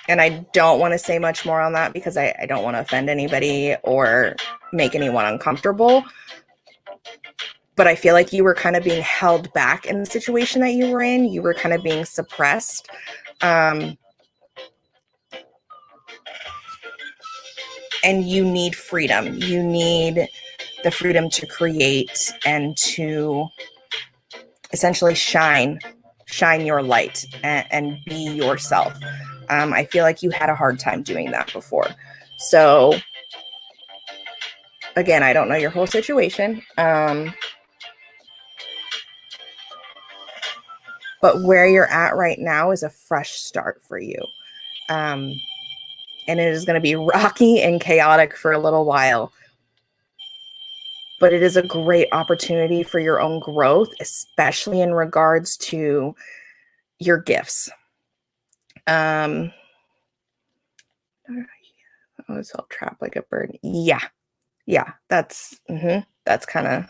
And I don't want to say much more on that because I don't want to offend anybody or make anyone uncomfortable. But I feel like you were kind of being held back in the situation that you were in. You were kind of being suppressed. And you need freedom. You need the freedom to create and to essentially shine your light and be yourself. I feel like you had a hard time doing that before. So again, I don't know your whole situation. But where you're at right now is a fresh start for you. And it is going to be rocky and chaotic for a little while. But it is a great opportunity for your own growth, especially in regards to your gifts. I was felt trapped like a bird. Yeah. That's kind of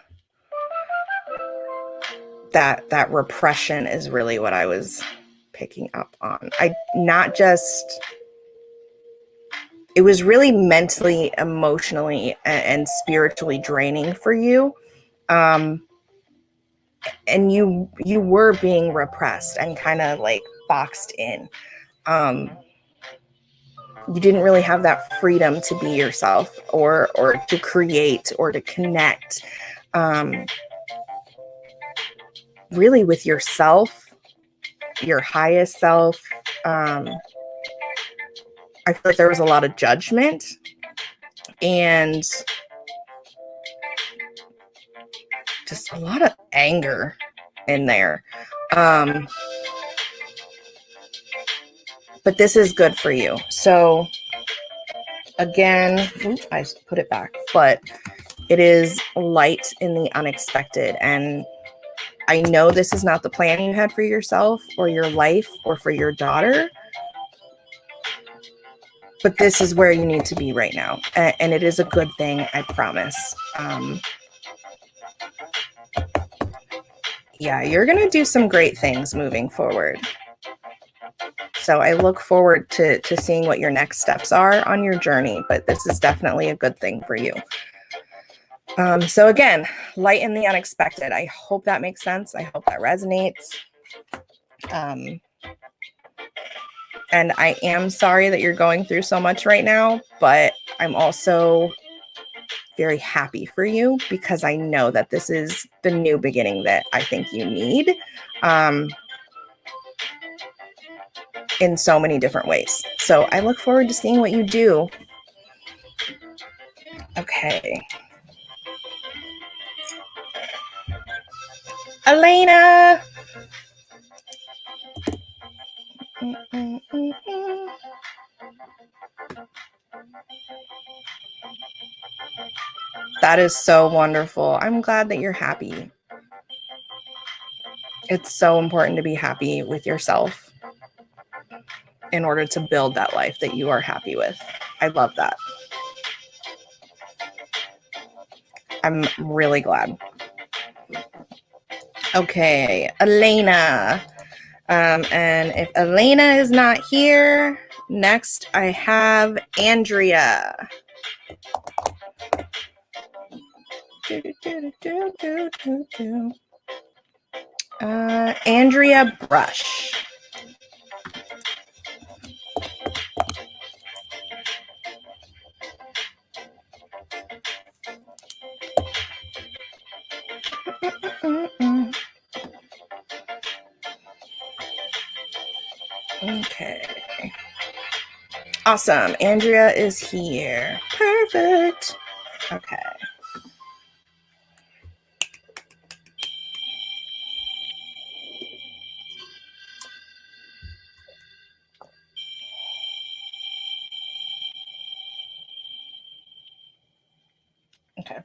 that repression is really what I was picking up on. It was really mentally, emotionally, and spiritually draining for you. And you were being repressed and kind of like boxed in. You didn't really have that freedom to be yourself or to create or to connect really with yourself, your highest self. I feel like there was a lot of judgment and just a lot of anger in there. But this is good for you. So again, I put it back, but it is light in the unexpected. And I know this is not the plan you had for yourself or your life or for your daughter, but this is where you need to be right now. And it is a good thing, I promise. Yeah, you're going to do some great things moving forward. So I look forward to seeing what your next steps are on your journey, but this is definitely a good thing for you. So again, light in the unexpected. I hope that makes sense. I hope that resonates. And I am sorry that you're going through so much right now, but I'm also very happy for you because I know that this is the new beginning that I think you need in so many different ways. So I look forward to seeing what you do. Okay. Elena. That is so wonderful. I'm glad that you're happy. It's so important to be happy with yourself in order to build that life that you are happy with. I love that. I'm really glad. Okay, Elena. And if Elena is not here, next I have Andrea. Andrea Brush. Okay. Awesome. Andrea is here. Perfect. Okay. Okay.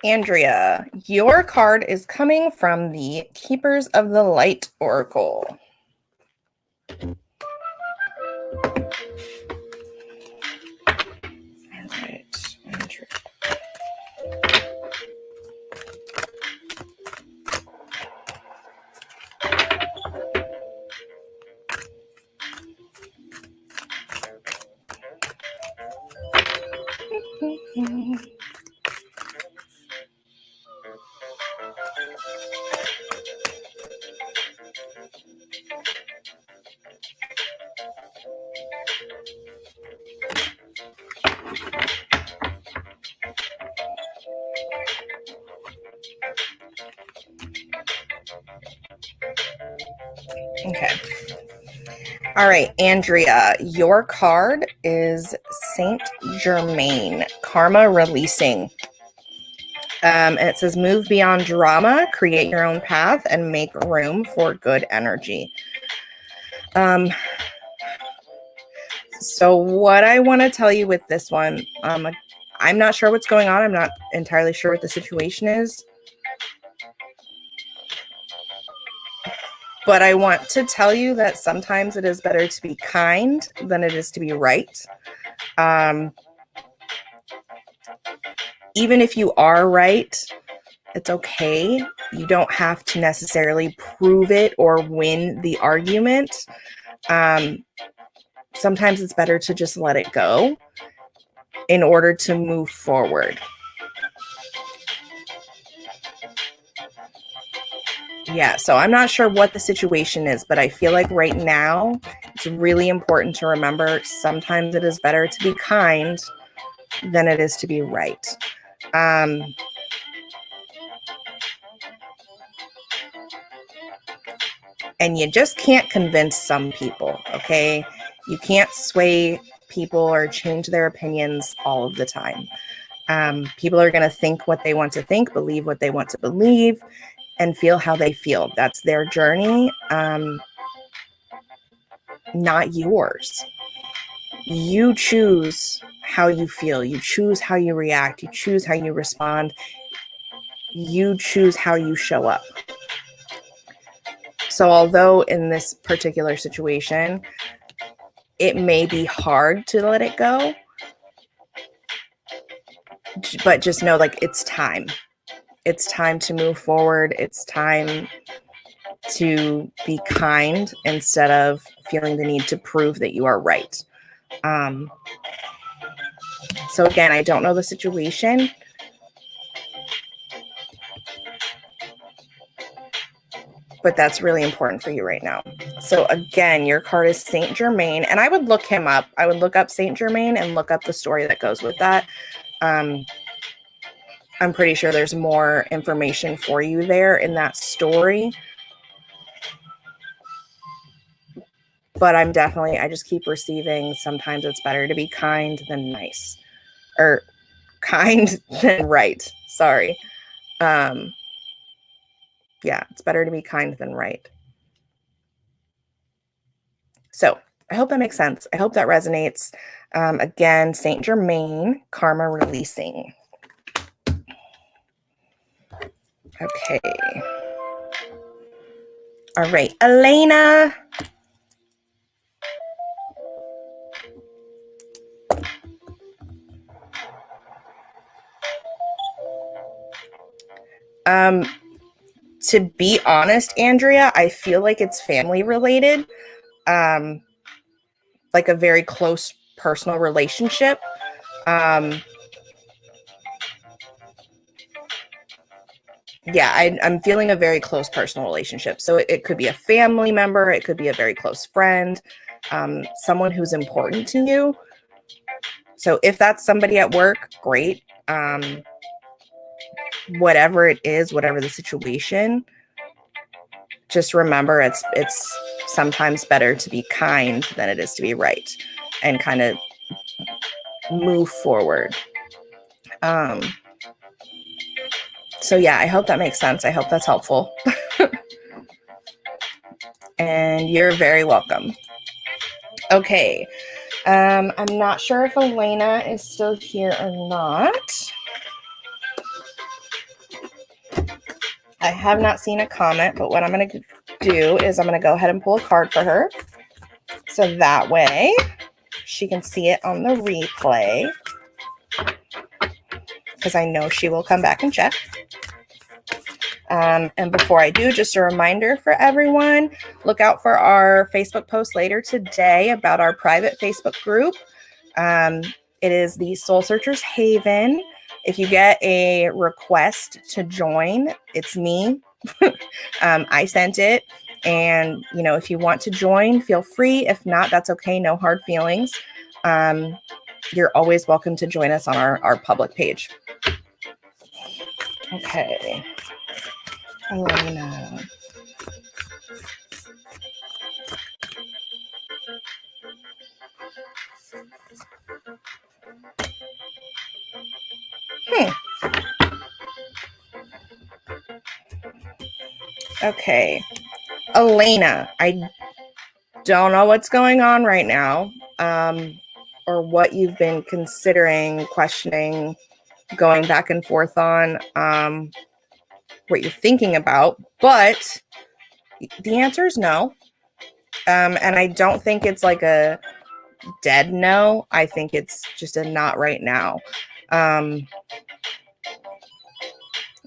Andrea, your card is coming from the Keepers of the Light Oracle. All right, Andrea. Okay. All right, Andrea, your card is Saint Germain, Karma Releasing. And it says, move beyond drama, create your own path, and make room for good energy. So what I want to tell you with this one, I'm not sure what's going on. I'm not entirely sure what the situation is. But I want to tell you that sometimes it is better to be kind than it is to be right. Even if you are right, it's okay. You don't have to necessarily prove it or win the argument. Sometimes it's better to just let it go in order to move forward. Yeah, so I'm not sure what the situation is, but I feel like right now it's really important to remember sometimes it is better to be kind than it is to be right. And you just can't convince some people, okay? You can't sway people or change their opinions all of the time. People are going to think what they want to think, believe what they want to believe, and feel how they feel. That's their journey, not yours. You choose how you feel. You choose how you react. You choose how you respond. You choose how you show up. So although in this particular situation, it may be hard to let it go, but just know, like, it's time. It's time to move forward. It's time to be kind instead of feeling the need to prove that you are right. So again, I don't know the situation. But that's really important for you right now. So again, your card is Saint Germain, and I would look him up. I would look up Saint Germain and look up the story that goes with that. I'm pretty sure there's more information for you there in that story. But I just keep receiving, sometimes it's better to be kind than nice. Or kind than right. Sorry. Yeah, it's better to be kind than right. So I hope that makes sense. I hope that resonates. Again, Saint Germain, karma releasing. Okay. All right, Elena. To be honest, Andrea, I feel like it's family related. Like a very close personal relationship. Yeah, I'm feeling a very close personal relationship. So it could be a family member, it could be a very close friend, someone who's important to you. So if that's somebody at work, great. Whatever it is, whatever the situation, just remember it's sometimes better to be kind than it is to be right, and kind of move forward. So yeah, I hope that makes sense. I hope that's helpful. And you're very welcome. Okay. I'm not sure if Elena is still here or not. I have not seen a comment, but what I'm going to do is I'm going to go ahead and pull a card for her. So that way she can see it on the replay, because I know she will come back and check. And before I do, just a reminder for everyone, look out for our Facebook post later today about our private Facebook group. It is the Soul Searchers Haven. If you get a request to join, it's me. I sent it. And, you know, if you want to join, feel free. If not, that's okay. No hard feelings. You're always welcome to join us on our public page. Okay. Elena. Okay. Elena, I don't know what's going on right now, or what you've been considering, questioning, going back and forth on, what you're thinking about, but the answer is no. And I don't think it's like a dead no. I think it's just a not right now.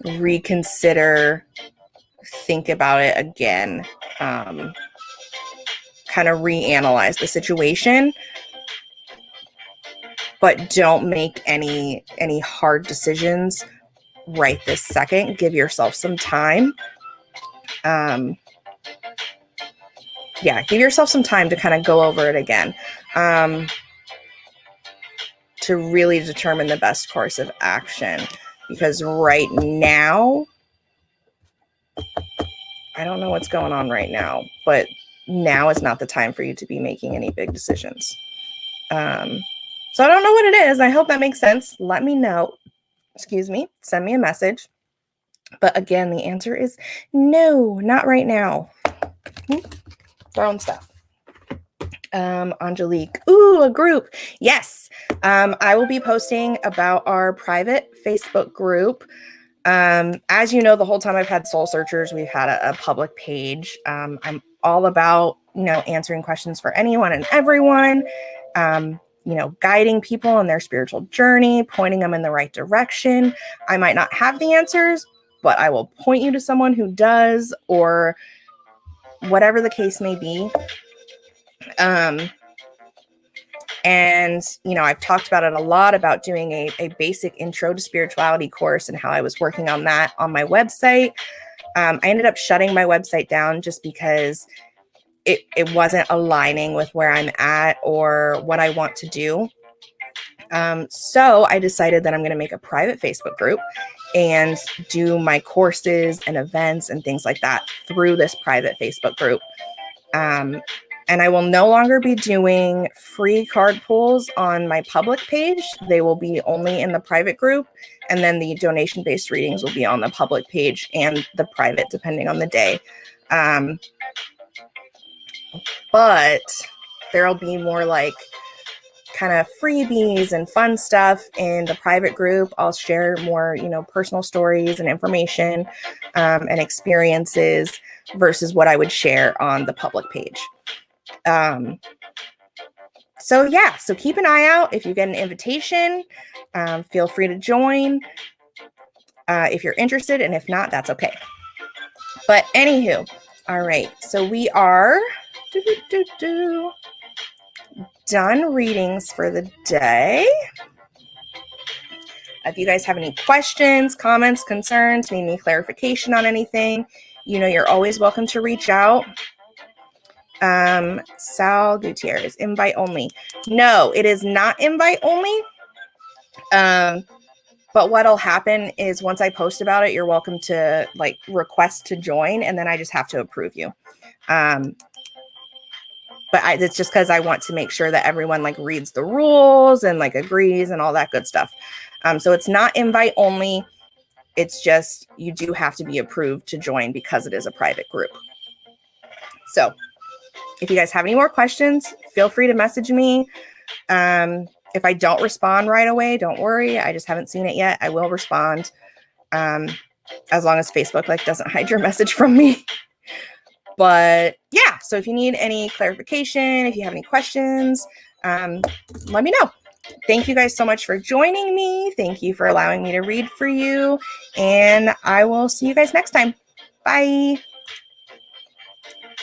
Reconsider, think about it again, kind of reanalyze the situation, but don't make any hard decisions right this second. Give yourself some time. Give yourself some time to kind of go over it again, to really determine the best course of action. Because right now, I don't know what's going on right now, but now is not the time for you to be making any big decisions. So I don't know what it is. I hope that makes sense. Let me know. Excuse me. Send me a message. But again, the answer is no, not right now. Throwing stuff. Angelique. Ooh, a group. Yes. I will be posting about our private Facebook group. As you know, the whole time I've had Soul Searchers, we've had a public page. I'm all about, answering questions for anyone and everyone, guiding people on their spiritual journey, pointing them in the right direction. I might not have the answers, but I will point you to someone who does, or whatever the case may be. And, I've talked about it a lot, about doing a basic intro to spirituality course and how I was working on that on my website. I ended up shutting my website down just because it wasn't aligning with where I'm at or what I want to do. So I decided that I'm going to make a private Facebook group and do my courses and events and things like that through this private Facebook group. And I will no longer be doing free card pulls on my public page. They will be only in the private group. And then the donation-based readings will be on the public page and the private, depending on the day. But there'll be more like kind of freebies and fun stuff in the private group. I'll share more, personal stories and information and experiences versus what I would share on the public page. So keep an eye out. If you get an invitation, feel free to join if you're interested, and if not, that's okay. But anywho, all right, so we are done readings for the day. If you guys have any questions, comments, concerns, need any clarification on anything, you're always welcome to reach out. Sal Gutierrez, invite only. No, it is not invite only. But what'll happen is once I post about it, you're welcome to request to join, and then I just have to approve you. But it's just because I want to make sure that everyone reads the rules and agrees and all that good stuff. So it's not invite only. It's just you do have to be approved to join because it is a private group. So if you guys have any more questions, feel free to message me. If I don't respond right away, don't worry. I just haven't seen it yet. I will respond as long as Facebook doesn't hide your message from me. But yeah, so if you need any clarification, if you have any questions, let me know. Thank you guys so much for joining me. Thank you for allowing me to read for you. And I will see you guys next time. Bye.